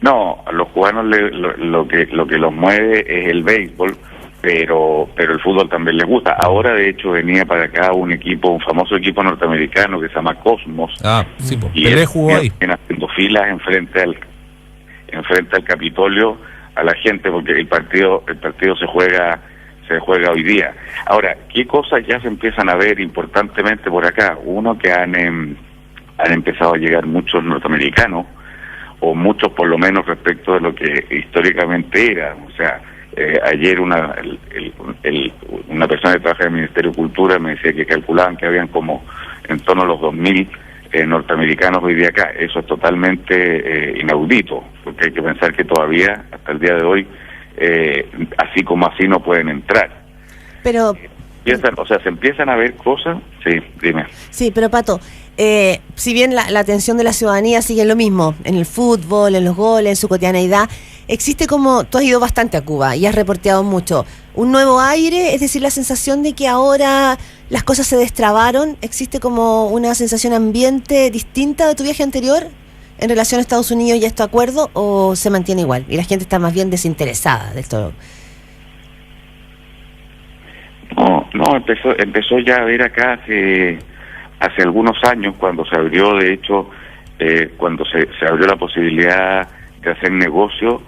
Speaker 5: No, a los cubanos lo que los mueve es el béisbol, pero el fútbol también les gusta. Ahora, de hecho, venía para acá un famoso equipo norteamericano que se llama Cosmos.
Speaker 3: Sí, pues.
Speaker 5: Y él jugó ahí. Haciendo filas enfrente al Capitolio a la gente, porque el partido se juega hoy día. Ahora, ¿qué cosas ya se empiezan a ver importantemente por acá? Uno, que han empezado a llegar muchos norteamericanos, o muchos por lo menos respecto de lo que históricamente era. O sea, ayer una persona que trabaja en el Ministerio de Cultura me decía que calculaban que habían como en torno a los 2.000 norteamericanos hoy día acá. Eso es totalmente inaudito, porque hay que pensar que todavía, hasta el día de hoy, así como así no pueden entrar.
Speaker 2: Pero...
Speaker 5: se empiezan a ver cosas. Sí, dime.
Speaker 2: Sí, pero Pato, si bien la atención de la ciudadanía sigue lo mismo, en el fútbol, en los goles, en su cotidianeidad, existe como, tú has ido bastante a Cuba y has reporteado mucho, un nuevo aire, es decir, la sensación de que ahora las cosas se destrabaron, existe como una sensación ambiente distinta de tu viaje anterior en relación a Estados Unidos y a este acuerdo, o se mantiene igual y la gente está más bien desinteresada de esto.
Speaker 5: No, empezó ya a ver acá hace algunos años, cuando se abrió, de hecho, cuando se abrió la posibilidad de hacer negocios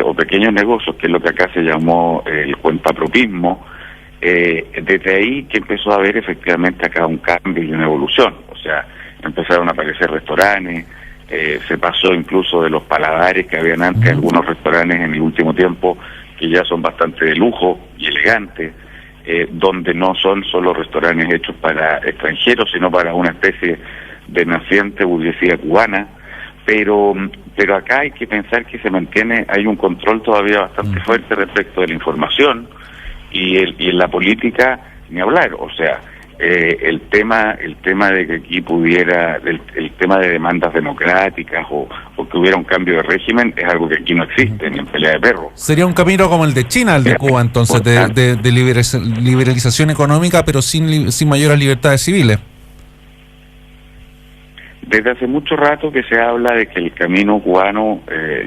Speaker 5: o pequeños negocios, que es lo que acá se llamó el cuentapropismo. Desde ahí que empezó a haber efectivamente acá un cambio y una evolución. O sea, empezaron a aparecer restaurantes, se pasó incluso de los paladares que habían antes, algunos restaurantes en el último tiempo que ya son bastante de lujo y elegantes, donde no son solo restaurantes hechos para extranjeros, sino para una especie de naciente burguesía cubana. Pero acá hay que pensar que se mantiene, hay un control todavía bastante fuerte respecto de la información y en la política ni hablar. O sea, el tema de que aquí pudiera, el tema de demandas democráticas o que hubiera un cambio de régimen es algo que aquí no existe, ni en pelea de perros.
Speaker 3: Sería un camino como el de China, el de Cuba, entonces, de liberalización económica, pero sin mayores libertades civiles.
Speaker 5: Desde hace mucho rato que se habla de que el camino cubano,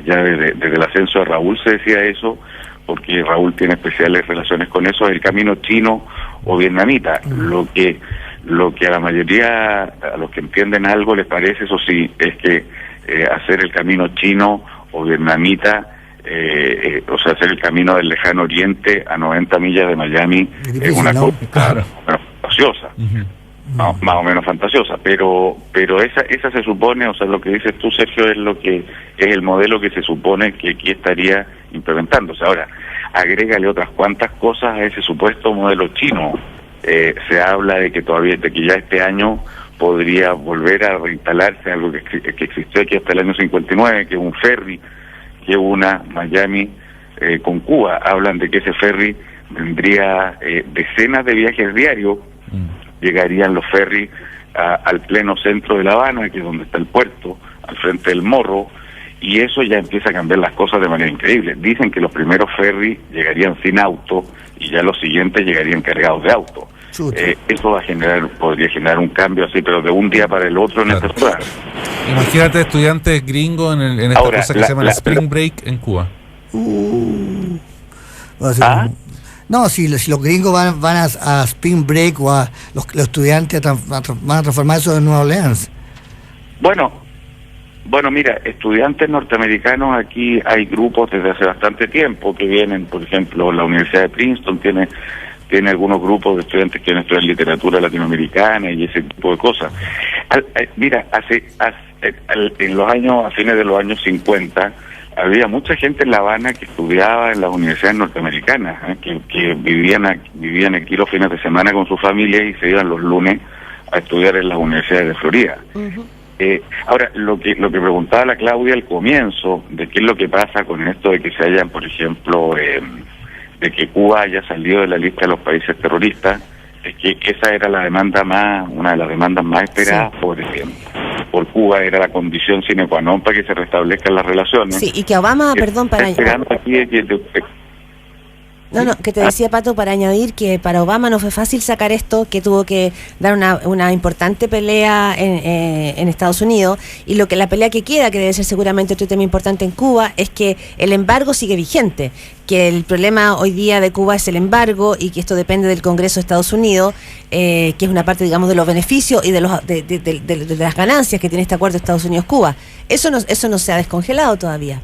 Speaker 5: ya desde el ascenso de Raúl se decía eso, porque Raúl tiene especiales relaciones con eso, es el camino chino o vietnamita. Lo que a la mayoría, a los que entienden algo les parece, eso sí, es que hacer el camino chino o vietnamita, o sea, hacer el camino del lejano oriente a 90 millas de Miami, es una cosa fantasiosa. Más o menos fantasiosa, pero esa se supone, o sea, lo que dices tú, Sergio, es lo que es el modelo que se supone que aquí estaría implementándose. Ahora, agrégale otras cuantas cosas a ese supuesto modelo chino. Se habla de que ya este año podría volver a reinstalarse algo que existió aquí hasta el año 59, que es un ferry que una Miami con Cuba. Hablan de que ese ferry tendría decenas de viajes diarios. Llegarían los ferries al pleno centro de La Habana, que es donde está el puerto, al frente del Morro, y eso ya empieza a cambiar las cosas de manera increíble. Dicen que los primeros ferries llegarían sin auto y ya los siguientes llegarían cargados de auto. Eso podría generar un cambio así, pero de un día para el otro en esta ciudad.
Speaker 3: Imagínate estudiantes gringos en esta cosa que se llama Spring Break en Cuba.
Speaker 4: No, si los gringos van a Spring Break o a los estudiantes van a transformar eso en Nueva Orleans. Bueno,
Speaker 5: mira, estudiantes norteamericanos aquí hay grupos desde hace bastante tiempo que vienen, por ejemplo, la Universidad de Princeton tiene algunos grupos de estudiantes que estudian literatura latinoamericana y ese tipo de cosas. Mira, en los años, a fines de los años 50, había mucha gente en La Habana que estudiaba en las universidades norteamericanas, que vivían aquí los fines de semana con su familia y se iban los lunes a estudiar en las universidades de Florida. Ahora, lo que preguntaba la Claudia al comienzo, de qué es lo que pasa con esto de que se hayan, por ejemplo, de que Cuba haya salido de la lista de los países terroristas, es que esa era una de las demandas más esperadas por Cuba, era la condición sine qua non para que se restablezcan las relaciones.
Speaker 2: Sí, y que Obama, que te decía, Pato, para añadir que para Obama no fue fácil sacar esto, que tuvo que dar una importante pelea en Estados Unidos, y la pelea que queda, que debe ser seguramente otro tema importante en Cuba, es que el embargo sigue vigente, que el problema hoy día de Cuba es el embargo y que esto depende del Congreso de Estados Unidos, que es una parte, digamos, de los beneficios y de las ganancias que tiene este acuerdo Estados Unidos-Cuba. Eso no se ha descongelado todavía.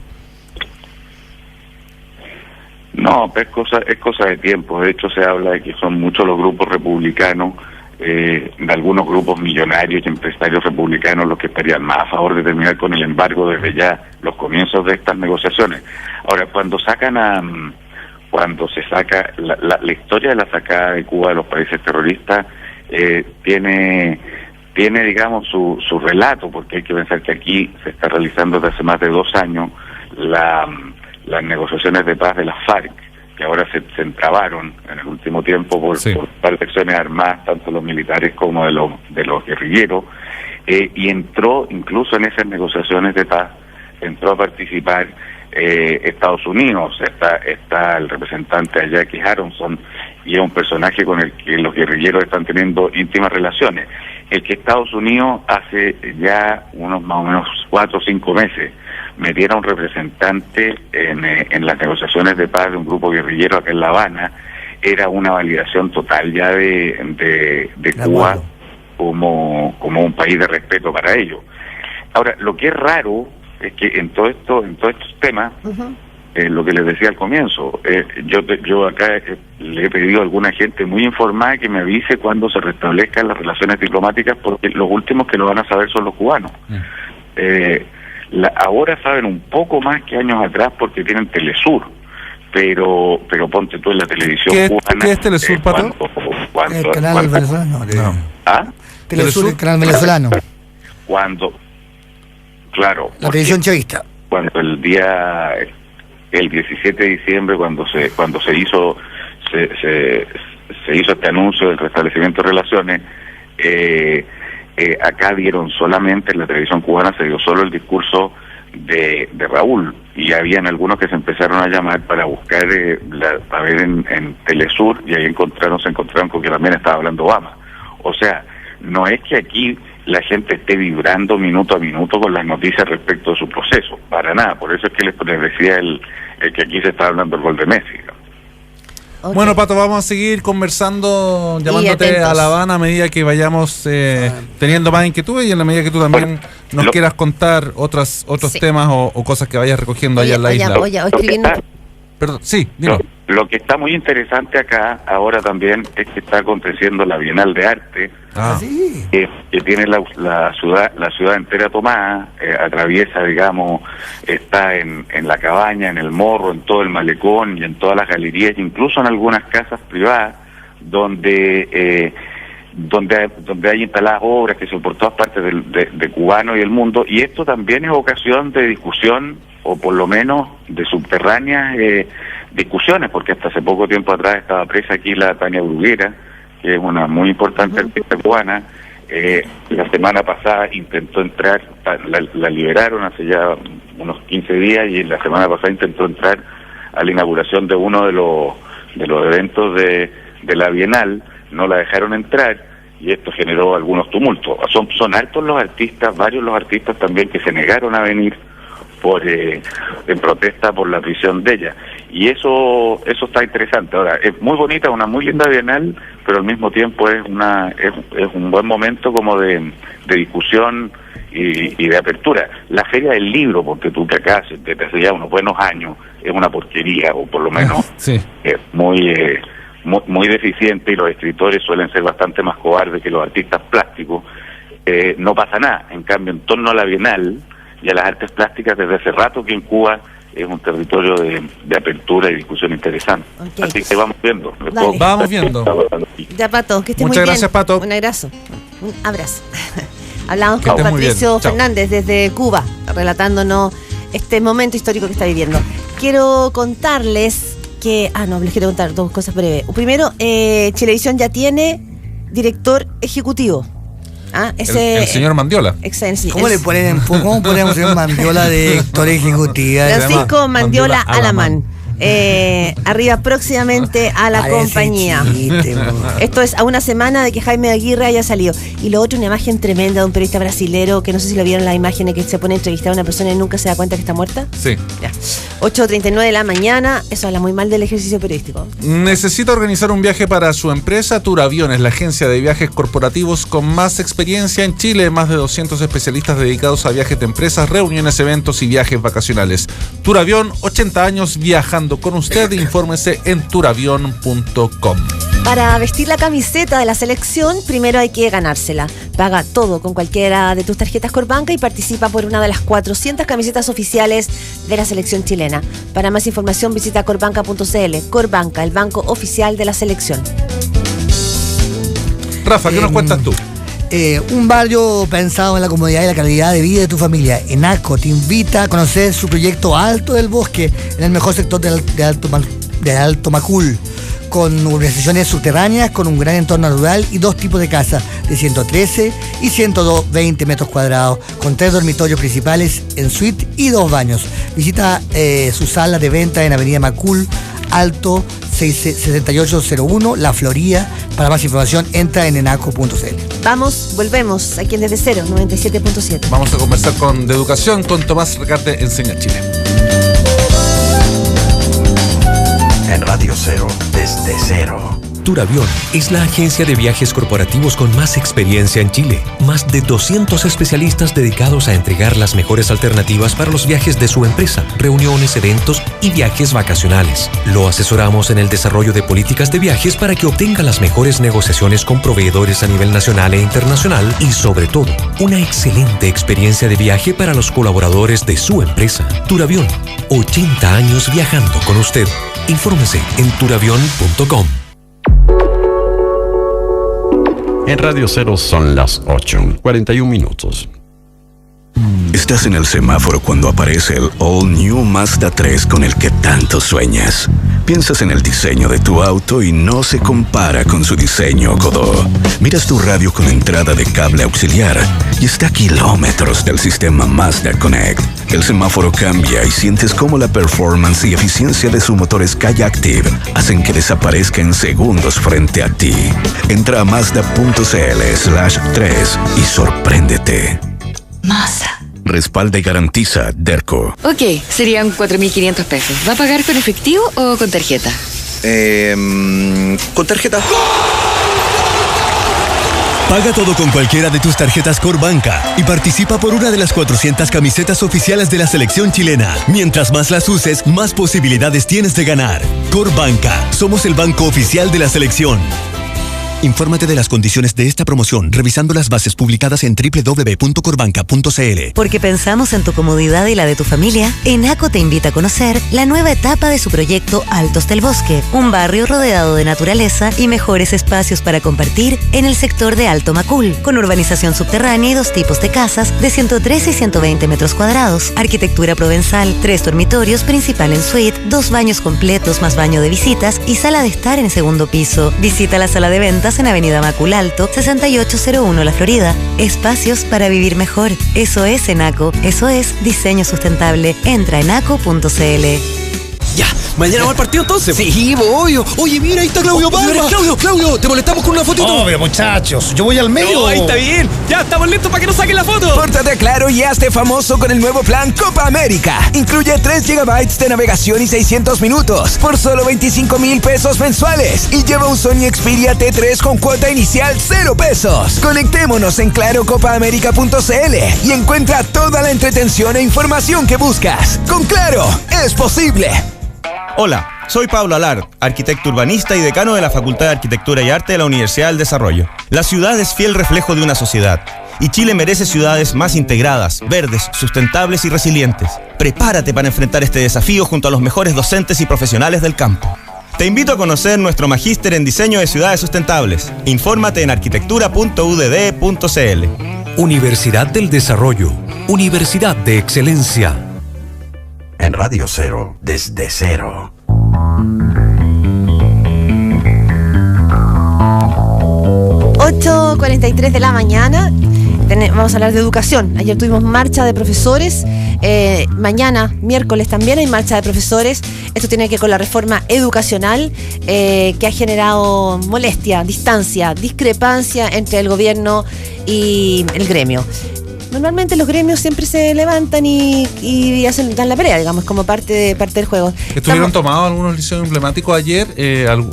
Speaker 5: No, es cosa de tiempo. De hecho, se habla de que son muchos los grupos republicanos de algunos grupos millonarios y empresarios republicanos los que estarían más a favor de terminar con el embargo desde ya los comienzos de estas negociaciones. Ahora, cuando se saca la historia de la sacada de Cuba de los países terroristas, tiene digamos su relato, porque hay que pensar que aquí se está realizando desde hace más de 2 años las negociaciones de paz de las FARC, que ahora se entrabaron en el último tiempo por parte de acciones armadas, tanto los militares como de los guerrilleros, y entró incluso en esas negociaciones de paz, entró a participar Estados Unidos. Está el representante Jackie Aronson, y es un personaje con el que los guerrilleros están teniendo íntimas relaciones. El que Estados Unidos hace ya unos más o menos 4 o 5 meses metiera un representante en las negociaciones de paz de un grupo guerrillero acá en La Habana, era una validación total ya de Cuba como un país de respeto para ellos. Ahora, lo que es raro es que en todos estos temas, lo que les decía al comienzo, yo acá le he pedido a alguna gente muy informada que me avise cuando se restablezcan las relaciones diplomáticas, porque los últimos que lo van a saber son los cubanos. Ahora saben un poco más que años atrás porque tienen Telesur, pero ponte tú en la televisión cubana.
Speaker 3: ¿Qué es Telesur, Pato?
Speaker 4: El canal venezolano.
Speaker 5: ¿Ah?
Speaker 4: Telesur, el canal venezolano.
Speaker 5: Claro.
Speaker 4: La televisión chavista.
Speaker 5: Cuando el 17 de diciembre, cuando se hizo este anuncio del restablecimiento de relaciones, acá dieron solamente, en la televisión cubana se dio solo el discurso de Raúl, y habían algunos que se empezaron a llamar para buscar a ver en Telesur, y ahí se encontraron con que también estaba hablando Obama. O sea, no es que aquí la gente esté vibrando minuto a minuto con las noticias respecto de su proceso, para nada. Por eso es que les decía el que aquí se está hablando el gol de Messi.
Speaker 2: Okay.
Speaker 3: Bueno, Pato, vamos a seguir conversando, llamándote a La Habana a medida que vayamos teniendo más inquietudes, y en la medida que tú también nos quieras contar otros temas o cosas que vayas recogiendo allá en la isla.
Speaker 2: Escribiendo.
Speaker 3: Perdón, sí, dilo.
Speaker 5: Lo que está muy interesante acá ahora también es que está aconteciendo la Bienal de Arte, que tiene la ciudad entera tomada, atraviesa, digamos, está en la cabaña, en el Morro, en todo el malecón y en todas las galerías, incluso en algunas casas privadas donde hay instaladas obras que son por todas partes de cubanos y el mundo, y esto también es ocasión de discusión, o por lo menos de subterráneas discusiones, porque hasta hace poco tiempo atrás estaba presa aquí la Tania Bruguera, que es una muy importante artista cubana. La semana pasada intentó entrar, la liberaron hace ya unos 15 días, y la semana pasada intentó entrar a la inauguración de uno de los eventos de la Bienal, no la dejaron entrar, y esto generó algunos tumultos. Son hartos los artistas, varios los artistas también que se negaron a venir en protesta por la prisión de ella, y eso está interesante. Ahora, es muy bonita, una muy linda Bienal, pero al mismo tiempo es un buen momento como de discusión y de apertura. La Feria del Libro, porque tú que acá desde hace ya unos buenos años es una porquería, o por lo menos es muy deficiente, y los escritores suelen ser bastante más cobardes que los artistas plásticos. No pasa nada. En cambio, en torno a la Bienal y a las artes plásticas, desde hace rato que en Cuba es un territorio de apertura y discusión interesante. Okay. Así que vamos viendo.
Speaker 3: Vamos viendo.
Speaker 2: Ya, Pato, que estés muy bien.
Speaker 3: Muchas gracias, Pato.
Speaker 2: Un abrazo. Un abrazo. Hablamos con Patricio Fernández desde Cuba, relatándonos este momento histórico que está viviendo. Quiero contarles que... les quiero contar 2 cosas breves. Primero, Chilevisión ya tiene director ejecutivo. El
Speaker 3: señor Mandiola.
Speaker 4: ¿Cómo ponemos señor Mandiola de director ejecutiva?
Speaker 2: Francisco Mandiola Alamán. Arriba próximamente a la compañía. Esto es a una semana de que Jaime Aguirre haya salido. Y lo otro, una imagen tremenda de un periodista brasilero, que no sé si lo vieron, las imágenes que se pone a entrevistar a una persona y nunca se da cuenta que está muerta.
Speaker 3: Sí.
Speaker 2: Ya. 8:39 de la mañana. Eso habla muy mal del ejercicio periodístico.
Speaker 3: ¿Necesita organizar un viaje para su empresa? Turaviones, la agencia de viajes corporativos con más experiencia en Chile. Más de 200 especialistas dedicados a viajes de empresas, reuniones, eventos y viajes vacacionales. Turavión, 80 años viajando con usted. Infórmese en turavion.com.
Speaker 2: Para vestir la camiseta de la selección, primero hay que ganársela. Paga todo con cualquiera de tus tarjetas Corbanca y participa por una de las 400 camisetas oficiales de la selección chilena. Para más información visita corbanca.cl. Corbanca, el banco oficial de la selección.
Speaker 3: Rafa, ¿qué nos cuentas tú?
Speaker 4: Un barrio pensado en la comodidad y la calidad de vida de tu familia. Enaco te invita a conocer su proyecto Alto del Bosque, en el mejor sector de Alto Macul, con urbanizaciones subterráneas, con un gran entorno rural y 2 tipos de casas, de 113 y 120 metros cuadrados, con 3 dormitorios principales en suite y 2 baños. Visita su sala de venta en Avenida Macul, Alto 6801, La Florida. Para más información, entra en enaco.cl.
Speaker 2: Volvemos aquí en Desde Cero, 97.7.
Speaker 3: Vamos a conversar de educación con Tomás Recarte, Enseña Chile.
Speaker 1: En Radio Cero, Desde Cero.
Speaker 6: Turavión es la agencia de viajes corporativos con más experiencia en Chile. Más de 200 especialistas dedicados a entregar las mejores alternativas para los viajes de su empresa, reuniones, eventos y viajes vacacionales. Lo asesoramos en el desarrollo de políticas de viajes para que obtenga las mejores negociaciones con proveedores a nivel nacional e internacional y, sobre todo, una excelente experiencia de viaje para los colaboradores de su empresa. Turavión, 80 años viajando con usted. Infórmese en turavión.com.
Speaker 1: En Radio Cero son las 8:41 minutos.
Speaker 7: Estás en el semáforo cuando aparece el All New Mazda 3 con el que tanto sueñas. Piensas en el diseño de tu auto y no se compara con su diseño Godot. Miras tu radio con entrada de cable auxiliar y está a kilómetros del sistema Mazda Connect. El semáforo cambia y sientes cómo la performance y eficiencia de su motor Skyactiv hacen que desaparezca en segundos frente a ti. Entra a mazda.cl/3 y sorpréndete.
Speaker 8: Mazda.
Speaker 7: Respalda y garantiza Derco.
Speaker 8: Ok, serían 4.500 pesos. ¿Va a pagar con efectivo o con tarjeta?
Speaker 7: Con tarjeta.
Speaker 9: Paga todo con cualquiera de tus tarjetas Corbanca y participa por una de las 400 camisetas oficiales de la selección chilena. Mientras más las uses, más posibilidades tienes de ganar. Corbanca, somos el banco oficial de la selección. Infórmate de las condiciones de esta promoción revisando las bases publicadas en www.corbanca.cl.
Speaker 10: Porque pensamos en tu comodidad y la de tu familia, Enaco te invita a conocer la nueva etapa de su proyecto Altos del Bosque, un barrio rodeado de naturaleza y mejores espacios para compartir en el sector de Alto Macul, con urbanización subterránea y 2 tipos de casas de 113 y 120 metros cuadrados, arquitectura provenzal, 3 dormitorios, principal en suite, 2 baños completos más baño de visitas y sala de estar en el segundo piso. Visita la sala de ventas en Avenida Macul Alto, 6801 La Florida. Espacios para vivir mejor. Eso es Enaco. Eso es diseño sustentable. Entra a enaco.cl.
Speaker 11: Ya, mañana vamos al partido entonces.
Speaker 12: Sí, obvio. Oye, mira, ahí está Claudio Palma.
Speaker 11: Claudio, ¿te molestamos con una fotito?
Speaker 12: Obvio, muchachos, yo voy al medio.
Speaker 11: No, ahí está bien. Ya estamos listos para que nos saquen la foto.
Speaker 13: Pórtate a Claro y hazte famoso con el nuevo plan Copa América. Incluye 3 GB de navegación y 600 minutos por solo 25,000 pesos mensuales. Y lleva un Sony Xperia T3 con cuota inicial 0 pesos. Conectémonos en clarocopaamerica.cl y encuentra toda la entretención e información que buscas. Con Claro, es posible.
Speaker 14: Hola, soy Pablo Alar, arquitecto urbanista y decano de la Facultad de Arquitectura y Arte de la Universidad del Desarrollo. La ciudad es fiel reflejo de una sociedad, y Chile merece ciudades más integradas, verdes, sustentables y resilientes. Prepárate para enfrentar este desafío junto a los mejores docentes y profesionales del campo. Te invito a conocer nuestro magíster en diseño de ciudades sustentables. Infórmate en arquitectura.udd.cl.
Speaker 6: Universidad del Desarrollo, Universidad de Excelencia.
Speaker 1: En Radio Cero, Desde Cero.
Speaker 2: Ocho 8:43 de la mañana. Vamos a hablar de educación. Ayer tuvimos marcha de profesores. Mañana, miércoles, también hay marcha de profesores. Esto tiene que ver con la reforma educacional que ha generado molestia, distancia, discrepancia entre el gobierno y el gremio. Normalmente los gremios siempre se levantan y dan la pelea, digamos, como parte del juego.
Speaker 3: Estuvieron tomados algunos liceos emblemáticos ayer,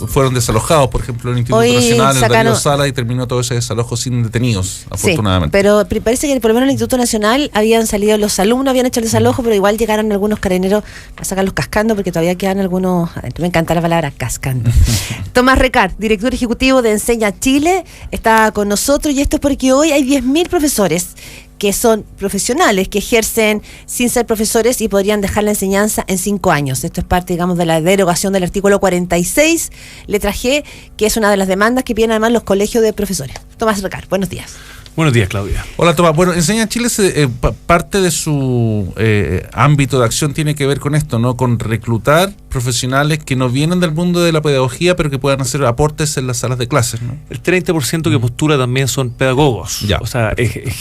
Speaker 3: fueron desalojados, por ejemplo, el Instituto Nacional, el Darío Sala, y terminó todo ese desalojo sin detenidos, afortunadamente.
Speaker 2: Sí, pero parece que por lo menos en el Instituto Nacional habían salido los alumnos, habían hecho el desalojo, pero igual llegaron algunos carabineros a sacarlos cascando, porque todavía quedan algunos, me encanta la palabra cascando. Tomás Recart, director ejecutivo de Enseña Chile, está con nosotros, y esto es porque hoy hay 10.000 profesores que son profesionales, que ejercen sin ser profesores y podrían dejar la enseñanza en 5 años. Esto es parte, digamos, de la derogación del artículo 46, letra G, que es una de las demandas que piden además los colegios de profesores. Tomás Recart, buenos días.
Speaker 15: Buenos días, Claudia.
Speaker 3: Hola, Tomás. Bueno, Enseña Chile, parte de su ámbito de acción tiene que ver con esto, ¿no? Con reclutar profesionales que no vienen del mundo de la pedagogía, pero que puedan hacer aportes en las salas de clases, ¿no?
Speaker 15: El 30% que postula también son pedagogos.
Speaker 3: Ya.
Speaker 15: O sea,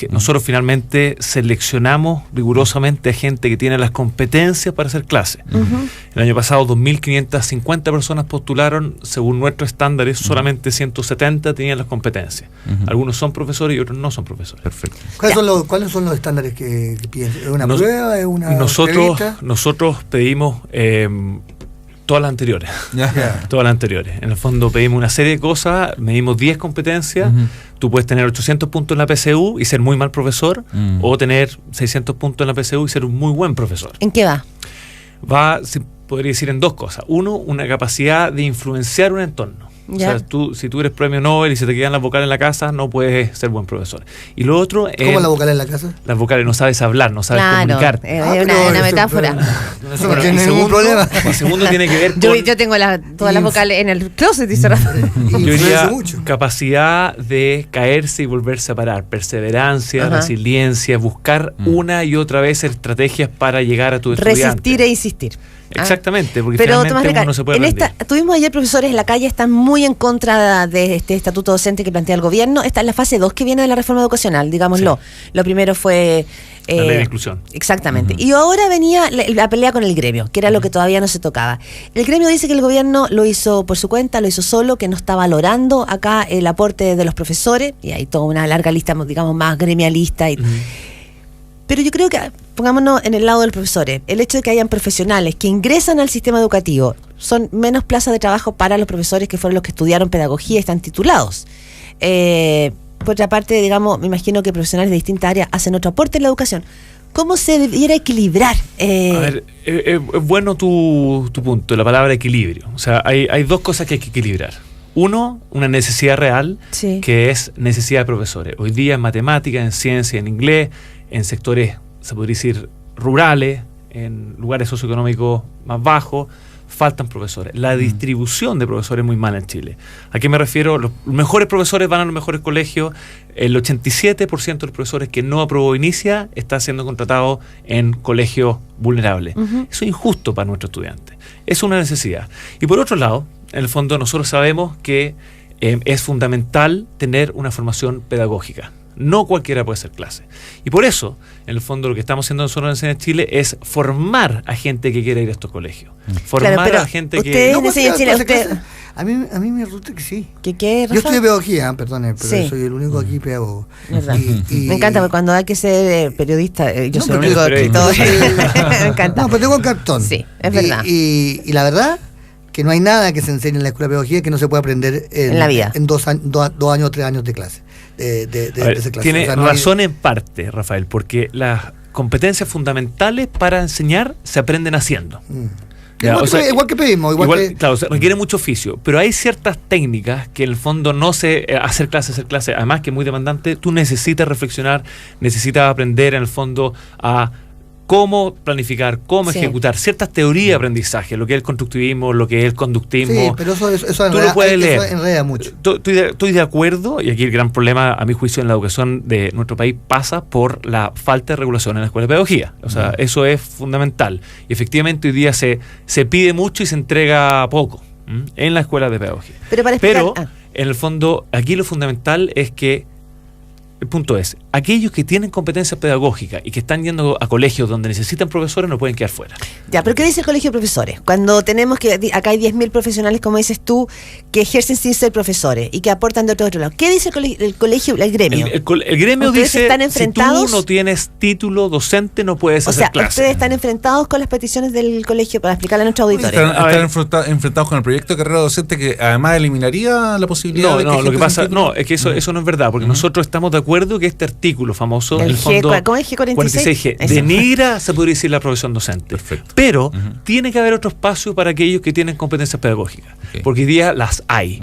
Speaker 15: nosotros finalmente seleccionamos rigurosamente a gente que tiene las competencias para hacer clases. El año pasado 2.550 personas postularon, según nuestros estándares, solamente 170 tenían las competencias. Algunos son profesores y otros no son profesores.
Speaker 3: Perfecto.
Speaker 4: ¿Cuáles son los estándares que piden? ¿Es una prueba? ¿Es una entrevista?
Speaker 15: Nosotros pedimos todas las anteriores. Todas las anteriores. En el fondo pedimos una serie de cosas, medimos 10 competencias. Tú puedes tener 800 puntos en la PSU y ser muy mal profesor, o tener 600 puntos en la PSU y ser un muy buen profesor.
Speaker 2: ¿En qué va?
Speaker 15: Podría decir en dos cosas. Uno, una capacidad de influenciar un entorno. O sea, si tú eres premio Nobel y se te quedan las vocales en la casa, no puedes ser buen profesor. Y lo otro es...
Speaker 4: ¿Cómo las vocales en la casa?
Speaker 15: Las vocales, no sabes hablar, no sabes comunicarte.
Speaker 2: Es una metáfora.
Speaker 4: Eso no tiene ningún problema.
Speaker 15: Y segundo tiene que ver con...
Speaker 2: Yo tengo todas las vocales en el closet y cerrado.
Speaker 15: Yo diría capacidad de caerse y volverse a parar, perseverancia, resiliencia, buscar una y otra vez estrategias para llegar a tu estudiante.
Speaker 2: Resistir e insistir.
Speaker 15: Exactamente, porque
Speaker 2: pero
Speaker 15: finalmente
Speaker 2: Tomás Recart,
Speaker 15: uno se puede aprender.
Speaker 2: Tuvimos ayer profesores en la calle, están muy en contra de este estatuto docente que plantea el gobierno. Esta es la fase 2 que viene de la reforma educacional, digámoslo. Sí. Lo primero fue...
Speaker 15: la ley de inclusión.
Speaker 2: Exactamente. Y ahora venía la pelea con el gremio, que era lo que todavía no se tocaba. El gremio dice que el gobierno lo hizo por su cuenta, lo hizo solo, que no está valorando acá el aporte de los profesores, y hay toda una larga lista, digamos, más gremialista. Pero yo creo que, pongámonos en el lado de los profesores, el hecho de que hayan profesionales que ingresan al sistema educativo, son menos plazas de trabajo para los profesores que fueron los que estudiaron pedagogía y están titulados. Por otra parte, digamos, me imagino que profesionales de distintas áreas hacen otro aporte en la educación. ¿Cómo se debiera equilibrar?
Speaker 15: A ver, es bueno tu punto, la palabra equilibrio. O sea, hay dos cosas que hay que equilibrar. Uno, una necesidad real, que es necesidad de profesores. Hoy día en matemáticas, en ciencia, en inglés, en sectores, se podría decir, rurales, en lugares socioeconómicos más bajos, faltan profesores. La distribución de profesores es muy mala en Chile. ¿A qué me refiero? Los mejores profesores van a los mejores colegios. El 87% de los profesores que no aprobó Inicia está siendo contratado en colegios vulnerables. Eso es injusto para nuestros estudiantes. Es una necesidad. Y por otro lado, en el fondo nosotros sabemos que es fundamental tener una formación pedagógica. No cualquiera puede hacer clase. Y por eso, en el fondo, lo que estamos haciendo nosotros en Enseña Chile es formar a gente que quiera ir a estos colegios. Formar a gente que...
Speaker 2: No,
Speaker 4: a mí me resulta que sí.
Speaker 2: ¿Qué, Rafa?
Speaker 4: Yo estudié pedagogía, perdone, pero soy el único aquí pedagogo.
Speaker 2: Me encanta, porque cuando hay que ser periodista, yo soy el único que todo. Me encanta.
Speaker 4: No, pero tengo un cartón.
Speaker 2: Sí, es verdad.
Speaker 4: Y la verdad, que no hay nada que se enseñe en la escuela de pedagogía que no se pueda aprender en la vida. En 2 años o 3 años de clase.
Speaker 15: Tiene razón en parte, Rafael, porque las competencias fundamentales para enseñar se aprenden haciendo.
Speaker 4: Igual que pedimos.
Speaker 15: Claro, requiere mucho oficio, pero hay ciertas técnicas que en el fondo no se... Hacer clase, además que es muy demandante, tú necesitas reflexionar, necesitas aprender en el fondo a cómo planificar, cómo ejecutar ciertas teorías de aprendizaje, lo que es el constructivismo, lo que es el conductismo.
Speaker 4: Sí, pero eso
Speaker 15: tú lo puedes leer.
Speaker 4: Eso enreda mucho.
Speaker 15: Estoy de acuerdo, y aquí el gran problema, a mi juicio, en la educación de nuestro país pasa por la falta de regulación en la escuela de pedagogía. O sea, eso es fundamental. Y efectivamente hoy día se pide mucho y se entrega poco en la escuela de pedagogía.
Speaker 2: Pero en el fondo,
Speaker 15: aquí lo fundamental es que, el punto es, aquellos que tienen competencia pedagógica y que están yendo a colegios donde necesitan profesores no pueden quedar fuera.
Speaker 2: Ya, pero ¿qué dice el colegio de profesores? Cuando tenemos que, acá hay 10.000 profesionales, como dices tú, que ejercen sin ser profesores y que aportan de otro lado. ¿Qué dice el colegio, el gremio?
Speaker 15: El gremio dice,
Speaker 2: están enfrentados,
Speaker 15: si tú no tienes título docente, no puedes hacer clases.
Speaker 2: Ustedes están enfrentados con las peticiones del colegio, para explicarle a nuestros auditores.
Speaker 3: Están enfrentados con el proyecto de carrera docente que además eliminaría la posibilidad de que
Speaker 15: lo que pasa, es que eso no es verdad, porque nosotros estamos de acuerdo que este artículo famoso,
Speaker 2: el
Speaker 15: fondo
Speaker 2: ¿cómo es G46?
Speaker 15: Denigra, se podría decir, la profesión docente. Perfecto. Pero tiene que haber otro espacio para aquellos que tienen competencias pedagógicas, porque hoy día las hay.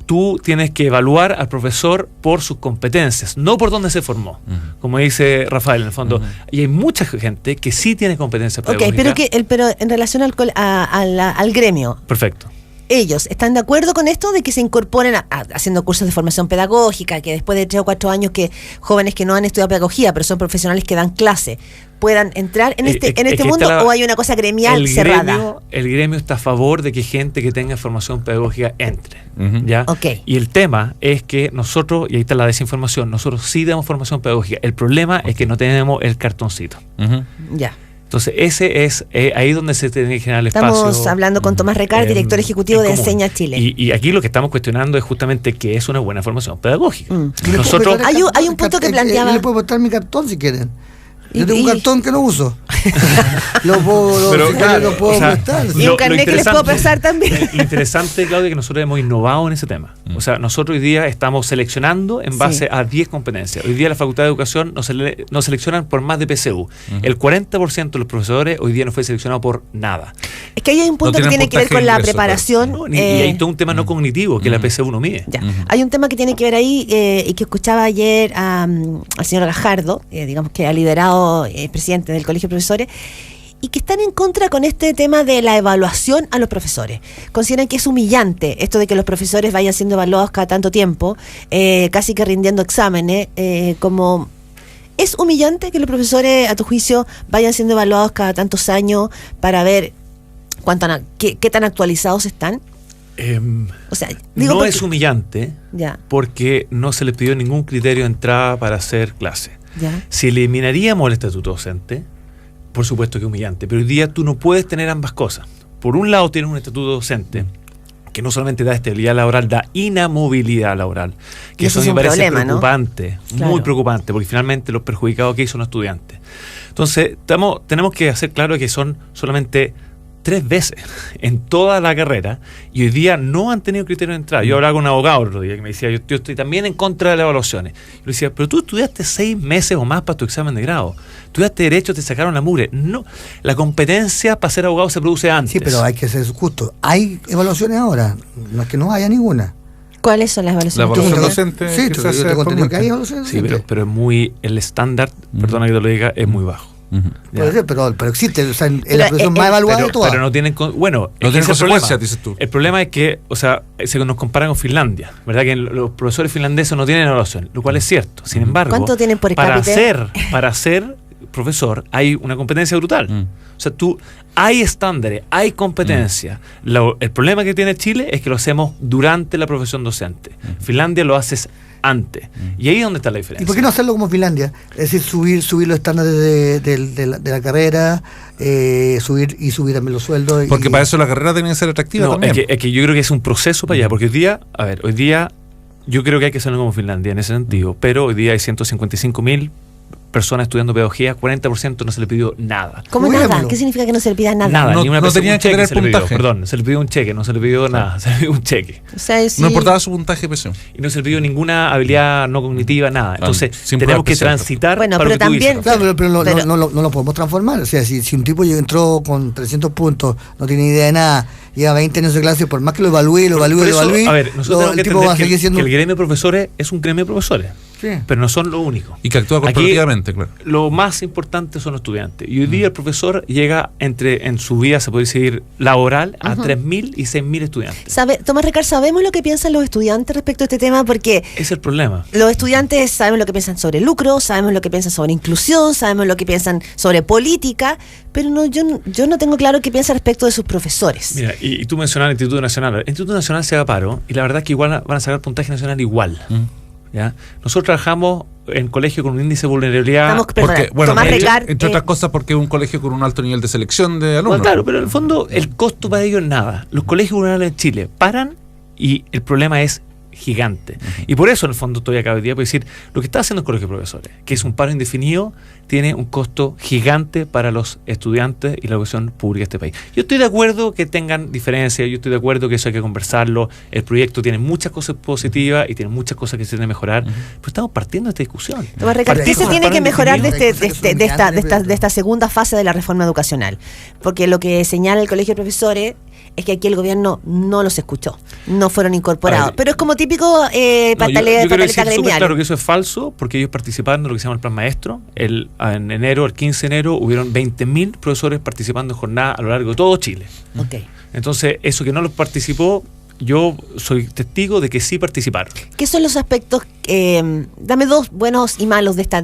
Speaker 15: Tú tienes que evaluar al profesor por sus competencias, no por dónde se formó, como dice Rafael, en el fondo. Y hay mucha gente que sí tiene competencias pedagógicas.
Speaker 2: Pero en relación al gremio.
Speaker 15: Perfecto.
Speaker 2: Ellos están de acuerdo con esto de que se incorporen haciendo cursos de formación pedagógica, que después de 3 o 4 años que jóvenes que no han estudiado pedagogía, pero son profesionales que dan clase, puedan entrar en este mundo, o hay una cosa gremial cerrada.
Speaker 15: El gremio está a favor de que gente que tenga formación pedagógica entre. ¿Ya?
Speaker 2: Okay.
Speaker 15: Y el tema es que nosotros, y ahí está la desinformación, nosotros sí damos formación pedagógica. El problema es que no tenemos el cartoncito.
Speaker 2: Ya.
Speaker 15: Entonces, ese es ahí donde se tiene que generar el espacio.
Speaker 2: Estamos hablando con Tomás Recart, director ejecutivo de Enseña Chile.
Speaker 15: Y aquí lo que estamos cuestionando es justamente que es una buena formación pedagógica.
Speaker 2: Nosotros hay un punto que planteaba.
Speaker 4: Yo le puedo botar mi cartón si quieren. Yo tengo un cartón que no uso. Lo puedo prestar.
Speaker 2: Y un carnet que les puedo prestar también.
Speaker 15: Lo interesante, Claudia, es que nosotros hemos innovado en ese tema. O sea, nosotros hoy día estamos seleccionando en base a 10 competencias. Hoy día la Facultad de Educación nos seleccionan por más de PSU. El 40% de los profesores hoy día no fue seleccionado por nada.
Speaker 2: Es que hay un punto que tiene que ver con la preparación.
Speaker 15: Y hay todo un tema no cognitivo que la PSU no mide.
Speaker 2: Hay un tema que tiene que ver ahí, y que escuchaba ayer al señor Gajardo, digamos que ha liderado presidente del Colegio de Profesores, y que están en contra con este tema de la evaluación a los profesores. Consideran que es humillante esto de que los profesores vayan siendo evaluados cada tanto tiempo, casi que rindiendo exámenes, como... ¿Es humillante que los profesores, a tu juicio, vayan siendo evaluados cada tantos años para ver qué tan actualizados están?
Speaker 15: O sea, no es humillante porque no se le pidió ningún criterio de entrada para hacer clase. Si eliminaríamos el estatuto docente, por supuesto que es humillante, pero hoy día tú no puedes tener ambas cosas. Por un lado tienes un estatuto docente que no solamente da estabilidad laboral, da inamovilidad laboral, que eso me parece preocupante, ¿no? Muy preocupante, porque finalmente los perjudicados aquí son los estudiantes. Entonces tenemos que hacer claro que son solamente 3 veces en toda la carrera, y hoy día no han tenido criterio de entrada. Yo hablaba con un abogado el otro día que me decía, yo estoy también en contra de las evaluaciones. Yo le decía, pero tú estudiaste 6 meses o más para tu examen de grado. Estudiaste Derecho, te sacaron la mugre. No, la competencia para ser abogado se produce antes.
Speaker 4: Sí, pero hay que ser justo. Hay evaluaciones ahora, no es que no haya ninguna.
Speaker 2: ¿Cuáles son las evaluaciones?
Speaker 3: La evaluación docente.
Speaker 4: Sí, yo te conté que hay evaluaciones.
Speaker 15: Sí, pero es muy, el estándar, perdona que te lo diga, es muy bajo.
Speaker 4: Puede ser, pero existe, o sea, en la profesión más evaluada de todas.
Speaker 15: Pero no tienen, no
Speaker 3: tienen consecuencias, dices tú.
Speaker 15: El problema es que, o sea, se nos comparan con Finlandia, ¿verdad? Que los profesores finlandeses no tienen evaluación, lo cual es cierto. Sin embargo,
Speaker 2: ¿cuánto tienen por
Speaker 15: cápita? Para ser profesor hay una competencia brutal. O sea, hay estándares, hay competencia. El problema que tiene Chile es que lo hacemos durante la profesión docente. Finlandia lo haces antes. Y ahí es donde está la diferencia.
Speaker 4: ¿Y por qué no hacerlo como Finlandia? Es decir, subir los estándares de la carrera, subir también los sueldos.
Speaker 3: Porque para eso la carrera tiene que ser atractiva también.
Speaker 15: Es que yo creo que es un proceso para allá, porque hoy día yo creo que hay que hacerlo como Finlandia en ese sentido, pero hoy día hay 155.000 personas estudiando pedagogía, 40% no se le pidió nada.
Speaker 2: ¿Cómo nada? ¿Qué significa que no se le pida nada?
Speaker 15: Nada, ni una
Speaker 3: no tenía que tener puntaje.
Speaker 15: Perdón, se le pidió un cheque, no se le pidió nada, se le pidió un cheque.
Speaker 2: O sea,
Speaker 3: no importaba su puntaje PSU.
Speaker 15: Y no se le pidió ninguna habilidad no cognitiva, nada. Entonces, tenemos que transitar.
Speaker 2: Bueno, pero también.
Speaker 4: Claro, pero no lo podemos transformar. O sea, si un tipo entró con 300 puntos, no tiene idea de nada, lleva 20 años de clase, por más que lo evalúe.
Speaker 15: A ver, nosotros tenemos que entender que el gremio de profesores es un gremio de profesores. Sí. Pero no son lo único.
Speaker 3: Y que actúa corporativamente, claro.
Speaker 15: Lo más importante son los estudiantes. Y hoy día el profesor llega en su vida, se puede decir, laboral, a 3.000 y 6.000 estudiantes.
Speaker 2: Tomás Recart, ¿sabemos lo que piensan los estudiantes respecto a este tema? Porque
Speaker 15: es el problema.
Speaker 2: Los estudiantes sabemos lo que piensan sobre lucro, sabemos lo que piensan sobre inclusión, sabemos lo que piensan sobre política, pero yo no tengo claro qué piensan respecto de sus profesores.
Speaker 15: Mira, y tú mencionabas el Instituto Nacional. El Instituto Nacional se da paro, y la verdad es que igual van a sacar puntaje nacional igual. ¿Ya? Nosotros trabajamos en colegio con un índice de vulnerabilidad.
Speaker 3: Entre otras cosas porque es un colegio con un alto nivel de selección de alumnos.
Speaker 15: Bueno, claro, pero en el fondo el costo para ellos es nada. Los colegios vulnerables en Chile paran y el problema es gigante. Y por eso en el fondo estoy acá hoy día para decir, lo que está haciendo el colegio de profesores, que es un paro indefinido, tiene un costo gigante para los estudiantes y la educación pública de este país. Yo estoy de acuerdo que tengan diferencias, yo estoy de acuerdo que eso hay que conversarlo, el proyecto tiene muchas cosas positivas y tiene muchas cosas que se tienen que mejorar, pero estamos partiendo de esta discusión.
Speaker 2: ¿Qué se tiene que mejorar de esta segunda fase de la reforma educacional? Porque lo que señala el colegio de profesores es que aquí el gobierno no los escuchó, no fueron incorporados. Pero es como típico pataleta gremial.
Speaker 15: Claro que eso es falso, porque ellos participaron de lo que se llama el Plan Maestro. El 15 de enero, hubieron 20.000 profesores participando en jornadas a lo largo de todo Chile.
Speaker 2: Okay.
Speaker 15: Entonces, eso que no los participó, yo soy testigo de que sí participaron.
Speaker 2: ¿Qué son los aspectos? Dame dos buenos y malos de esta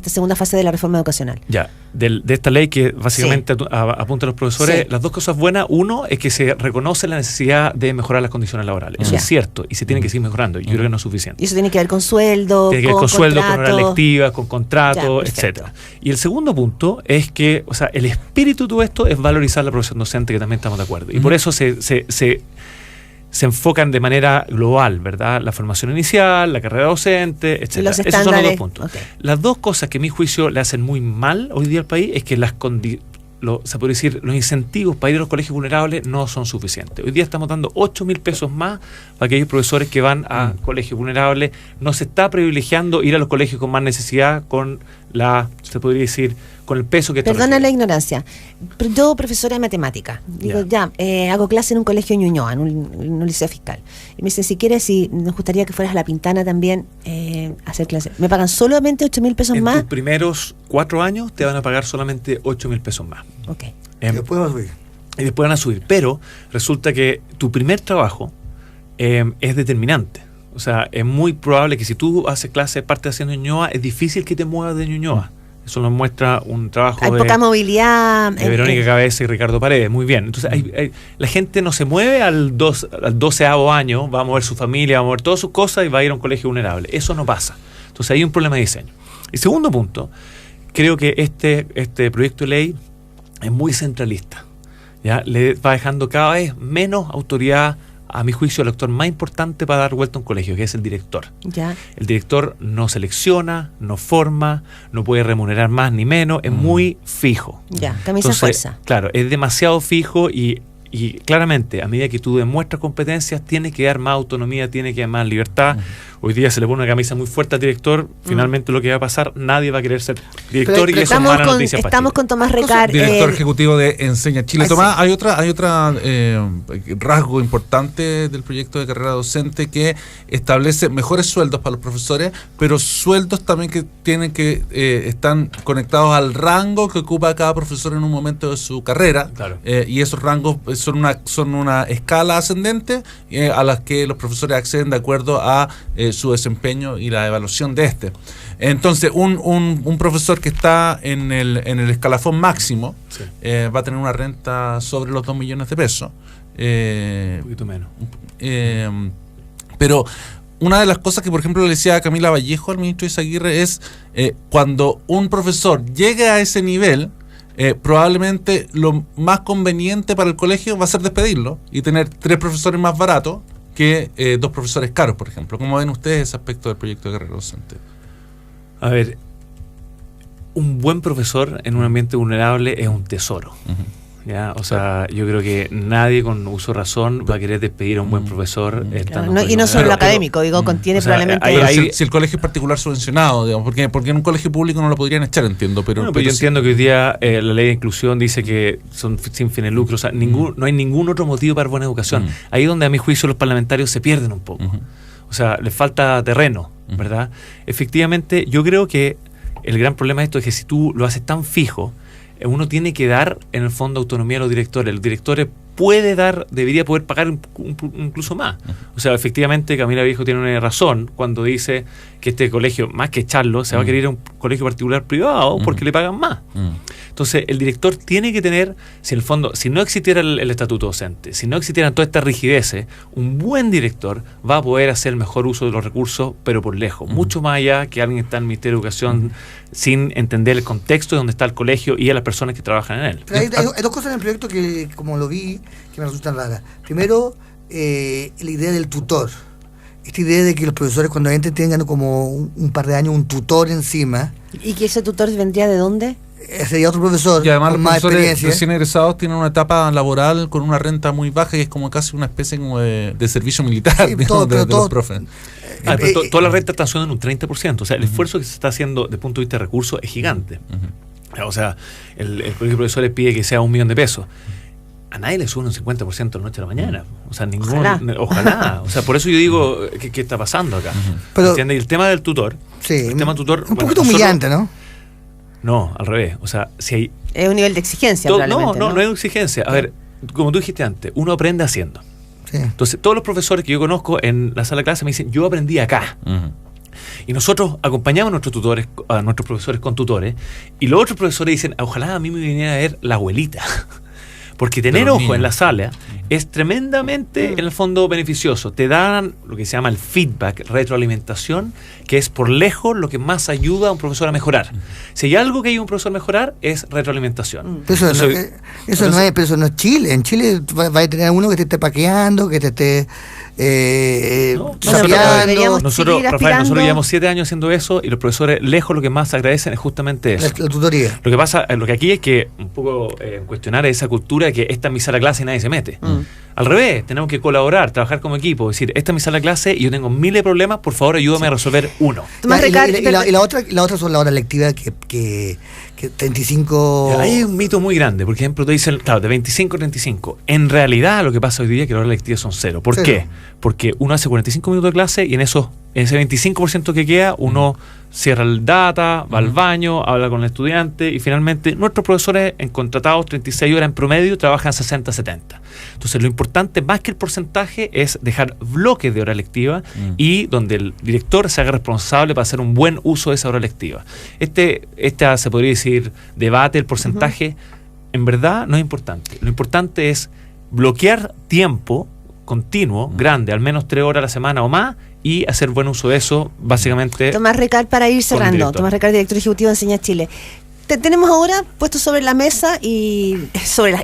Speaker 2: segunda fase de la reforma educacional.
Speaker 15: Ya, de esta ley que básicamente apunta a los profesores, las dos cosas buenas. Uno es que se reconoce la necesidad de mejorar las condiciones laborales. Eso es cierto y se tiene que seguir mejorando. Yo creo que no es suficiente.
Speaker 2: Y eso tiene que ver con sueldo,
Speaker 15: tiene que ver con sueldo, con horas lectivas, con contratos, etcétera. Y el segundo punto es que, o sea, el espíritu de todo esto es valorizar la profesión docente, que también estamos de acuerdo. Y por eso se enfocan de manera global, ¿verdad? La formación inicial, la carrera docente, etc. Esos son los dos puntos. Okay. Las dos cosas que a mi juicio le hacen muy mal hoy día al país es que se puede decir, los incentivos para ir a los colegios vulnerables no son suficientes. Hoy día estamos dando 8.000 pesos más para aquellos profesores que van a colegios vulnerables. No se está privilegiando ir a los colegios con más necesidad con se podría decir, con el peso que...
Speaker 2: Perdona la ignorancia. Yo, profesora de matemática, digo, hago clase en un colegio en Ñuñoa, en un liceo fiscal. Y me dicen, si nos gustaría que fueras a La Pintana también a hacer clase. ¿Me pagan solamente 8.000 pesos más?
Speaker 15: En tus primeros 4 años te van a pagar solamente 8.000 pesos más.
Speaker 2: Ok.
Speaker 4: Después van a subir.
Speaker 15: Y después van a subir. Pero resulta que tu primer trabajo es determinante. O sea, es muy probable que si tú haces clase parte haciendo Ñuñoa, es difícil que te muevas de Ñuñoa. Eso nos muestra un trabajo
Speaker 2: hay poca movilidad
Speaker 15: de Verónica Cabeza y Ricardo Paredes. Muy bien. Entonces, la gente no se mueve al 12º año, va a mover su familia, va a mover todas sus cosas y va a ir a un colegio vulnerable. Eso no pasa. Entonces, hay un problema de diseño. Y segundo punto, creo que este proyecto de ley es muy centralista. ¿Ya? Le va dejando cada vez menos autoridad, a mi juicio, el actor más importante para dar vuelta a un colegio, que es el director.
Speaker 2: Ya.
Speaker 15: El director no selecciona, no forma, no puede remunerar más ni menos, es muy fijo.
Speaker 2: Ya, camisa fuerza.
Speaker 15: Claro, es demasiado fijo y claramente, a medida que tú demuestras competencias, tiene que dar más autonomía, tiene que dar más libertad. Hoy día se le pone una camisa muy fuerte al director, finalmente lo que va a pasar, nadie va a querer ser director y eso es mala noticia para Chile.
Speaker 2: Estamos con Tomás Recar,
Speaker 3: director ejecutivo de Enseña Chile. Tomás, hay otra rasgo importante del proyecto de carrera docente que establece mejores sueldos para los profesores, pero sueldos también que están conectados al rango que ocupa cada profesor en un momento de su carrera.
Speaker 15: Claro.
Speaker 3: Y esos rangos son una escala ascendente a las que los profesores acceden de acuerdo a su desempeño y la evaluación de este. Entonces, un profesor que está en el escalafón máximo va a tener una renta sobre los 2 millones de pesos.
Speaker 15: Un poquito menos.
Speaker 3: Pero una de las cosas que, por ejemplo, le decía a Camila Vallejo, al ministro Izaguirre, es cuando un profesor llegue a ese nivel, probablemente lo más conveniente para el colegio va a ser despedirlo y tener 3 profesores más baratos que 2 profesores caros, por ejemplo. ¿Cómo ven ustedes ese aspecto del proyecto de carrera docente?
Speaker 15: A ver, un buen profesor en un ambiente vulnerable es un tesoro. ¿Ya? O sea, yo creo que nadie con uso de razón va a querer despedir a un buen profesor.
Speaker 2: Y no solo lo académico, contiene probablemente...
Speaker 3: Si el colegio es particular subvencionado, digamos, porque en un colegio público no lo podrían echar, entiendo. Pero
Speaker 15: yo entiendo que hoy día la ley de inclusión dice que son sin fines de lucro, o sea, no hay ningún otro motivo para buena educación. Ahí es donde a mi juicio los parlamentarios se pierden un poco. O sea, les falta terreno, ¿verdad? Efectivamente, yo creo que el gran problema de esto es que si tú lo haces tan fijo, uno tiene que dar, en el fondo, autonomía a los directores. Los directores debería poder pagar incluso más. O sea, efectivamente Camila Viejo tiene una razón cuando dice que este colegio, más que echarlo, se va a querer ir a un colegio particular privado porque le pagan más. Entonces, el director tiene que tener, si en el fondo, si no existiera el estatuto docente, si no existieran todas estas rigideces, un buen director va a poder hacer mejor uso de los recursos, pero por lejos, mucho más allá que alguien que está en el Ministerio de Educación sin entender el contexto de donde está el colegio y a las personas que trabajan en él.
Speaker 4: Pero hay dos cosas en el proyecto que, como lo vi, que me resultan raras. Primero, la idea del tutor. Esta idea de que los profesores cuando entren tengan como un par de años un tutor encima.
Speaker 2: ¿Y que ese tutor vendría de dónde?
Speaker 4: Sería otro profesor.
Speaker 3: Y además
Speaker 4: con
Speaker 3: los
Speaker 4: más
Speaker 3: profesores
Speaker 4: experiencia.
Speaker 3: recién egresados tienen una etapa laboral con una renta muy baja y es como casi una especie como de servicio militar,
Speaker 4: Sí,
Speaker 3: digamos, de los profes.
Speaker 15: Pero toda la renta está subiendo en un 30%. O sea, el esfuerzo que se está haciendo desde el punto de vista de recursos es gigante. O sea, el colegio de profesores pide que sea $1 millón. A nadie le sube un 50% de la noche a la mañana. O sea, ojalá. O sea, por eso yo digo, ¿qué está pasando acá? ¿Entiendes? Y el tema del tutor.
Speaker 4: Sí,
Speaker 15: el tema del tutor.
Speaker 4: Un poquito humillante, ¿no?
Speaker 15: No, al revés. O sea, si hay.
Speaker 2: Es un nivel de exigencia, probablemente.
Speaker 15: No es exigencia. A ver, como tú dijiste antes, uno aprende haciendo.
Speaker 4: Sí.
Speaker 15: Entonces, todos los profesores que yo conozco en la sala de clase me dicen, yo aprendí acá. Y nosotros acompañamos a nuestros tutores, a nuestros profesores con tutores, y los otros profesores dicen, ojalá a mí me viniera a ver la abuelita. Porque tener ojo en la sala es tremendamente, en el fondo, beneficioso. Te dan lo que se llama el feedback, retroalimentación, que es por lejos lo que más ayuda a un profesor a mejorar. Si hay algo que ayuda a un profesor a mejorar, es retroalimentación.
Speaker 4: Pero eso no es Chile. En Chile va a tener uno que te esté paqueando, que te esté
Speaker 15: nosotros llevamos 7 años haciendo eso y los profesores lejos lo que más agradecen es justamente eso.
Speaker 4: La tutoría.
Speaker 15: Lo que pasa, lo que aquí es que un poco cuestionar esa cultura de que esta es mi sala de clase y nadie se mete. Al revés, tenemos que colaborar, trabajar como equipo, decir, esta es mi sala de clase y yo tengo miles de problemas, por favor ayúdame a resolver uno.
Speaker 4: Y la otra son las horas lectivas que 35...
Speaker 15: Hay un mito muy grande, por ejemplo, te dicen, claro, de 25 a 35. En realidad lo que pasa hoy día es que las horas lectivas son 0. ¿Por qué? Porque uno hace 45 minutos de clase y en ese 25% que queda, uno cierra el data, va al baño, habla con el estudiante y finalmente nuestros profesores en contratados 36 horas en promedio trabajan 60-70. Entonces lo importante más que el porcentaje es dejar bloques de hora lectiva y donde el director se haga responsable para hacer un buen uso de esa hora lectiva. Esta se podría decir debate, el porcentaje, en verdad no es importante. Lo importante es bloquear tiempo continuo, grande, al menos 3 horas a la semana o más, y hacer buen uso de eso, básicamente.
Speaker 2: Tomás Recal, para ir cerrando, Tomás Recal, director ejecutivo de Enseña Chile. Tenemos ahora puesto sobre la mesa y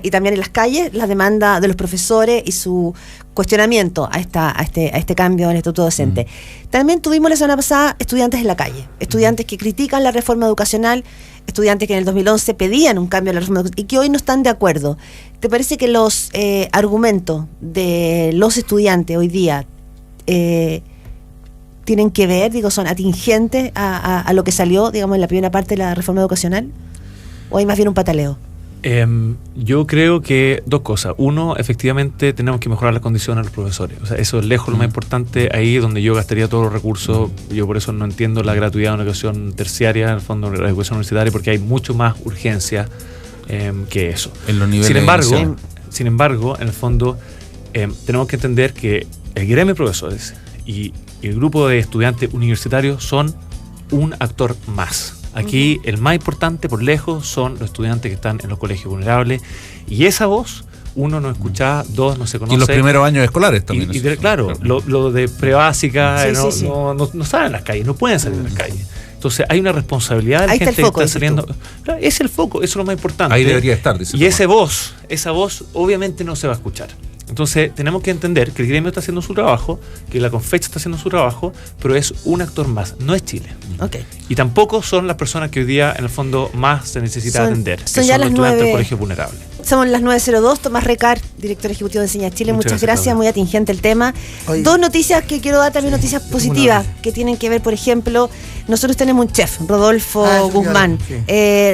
Speaker 2: también en las calles la demanda de los profesores y su cuestionamiento a este cambio en el estatuto docente. También tuvimos la semana pasada estudiantes en la calle, estudiantes que critican la reforma educacional, estudiantes que en el 2011 pedían un cambio a la reforma educacional y que hoy no están de acuerdo. ¿Te parece que los argumentos de los estudiantes hoy día tienen que ver, son atingentes a lo que salió, digamos, en la primera parte de la reforma educacional? ¿O hay más bien un pataleo?
Speaker 15: Yo creo que dos cosas. Uno, efectivamente tenemos que mejorar las condiciones de los profesores. O sea, eso es lejos lo más importante. Ahí es donde yo gastaría todos los recursos. Yo por eso no entiendo la gratuidad de una educación terciaria, en el fondo de la educación universitaria, porque hay mucho más urgencia que eso.
Speaker 3: En los niveles
Speaker 15: sin embargo, en el fondo tenemos que entender que el gremio de profesores y el grupo de estudiantes universitarios son un actor más. Aquí el más importante por lejos son los estudiantes que están en los colegios vulnerables y esa voz, uno no escucha, dos no se conoce.
Speaker 3: Y los primeros años escolares también.
Speaker 15: Claro, lo de prebásica no salen a las calles, no pueden salir a las calles. Entonces hay una responsabilidad de la gente que está saliendo. Claro, es el foco, eso es lo más importante.
Speaker 3: Ahí debería estar,
Speaker 15: dice. Y esa voz obviamente no se va a escuchar. Entonces tenemos que entender que el gremio está haciendo su trabajo, que la Confecha está haciendo su trabajo, pero es un actor más, no es Chile. Y tampoco son las personas que hoy día en el fondo más se necesita atender, que son los estudiantes del colegio vulnerable.
Speaker 2: Somos las 9:02, Tomás Recal, director ejecutivo de Enseña Chile, muchas gracias, muy atingente el tema.
Speaker 4: Oye,
Speaker 2: dos noticias que quiero dar, también noticias positivas, que tienen que ver, por ejemplo, nosotros tenemos un chef, Rodolfo Guzmán.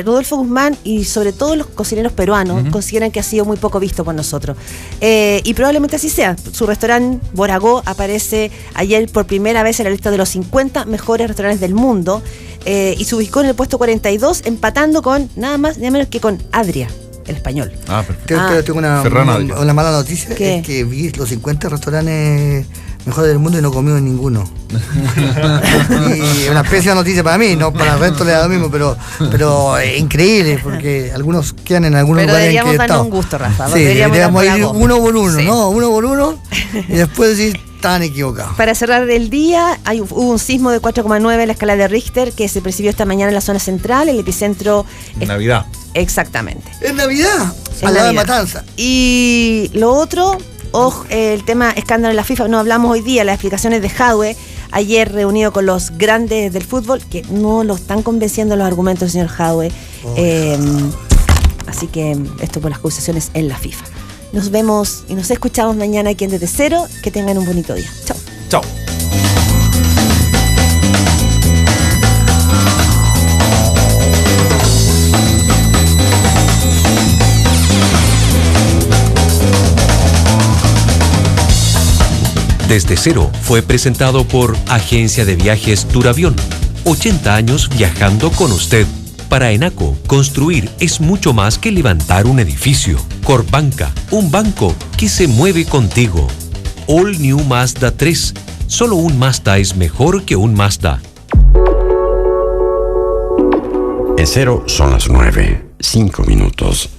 Speaker 2: Rodolfo Guzmán y sobre todo los cocineros peruanos consideran que ha sido muy poco visto por nosotros. Y probablemente así sea. Su restaurante Boragó aparece ayer por primera vez en la lista de los 50 mejores restaurantes del mundo y se ubicó en el puesto 42, empatando con nada más ni nada menos que con Adria. el Español.
Speaker 4: Pero tengo una mala noticia,
Speaker 2: ¿Qué?
Speaker 4: es que vi los 50 restaurantes mejores del mundo y no comí en ninguno. Y es una pésima noticia para mí, no para el resto le da lo mismo, pero es increíble, porque algunos quedan en algunos lugares en que
Speaker 2: deberíamos darnos un gusto, Rafa.
Speaker 4: Sí, deberíamos ir uno por uno, sí. ¿No? Uno por uno, y después decir, estaban equivocados.
Speaker 2: Para cerrar el día, hubo un sismo de 4,9 en la escala de Richter que se percibió esta mañana en la zona central, el epicentro...
Speaker 3: Navidad.
Speaker 2: Exactamente.
Speaker 4: ¿Es Navidad? Al lado de Matanza.
Speaker 2: Y lo otro... el tema escándalo en la FIFA, no hablamos hoy día, las explicaciones de Jadwe, ayer reunido con los grandes del fútbol, que no lo están convenciendo los argumentos del señor Jadwe. Así que esto por las acusaciones en la FIFA. Nos vemos y nos escuchamos mañana aquí en Desde Cero. Que tengan un bonito día. Chao.
Speaker 3: Chao.
Speaker 6: Desde Cero fue presentado por Agencia de Viajes Turavión. 80 años viajando con usted. Para Enaco, construir es mucho más que levantar un edificio. Corbanca, un banco que se mueve contigo. All New Mazda 3. Solo un Mazda es mejor que un Mazda.
Speaker 1: En Cero son las 9:05.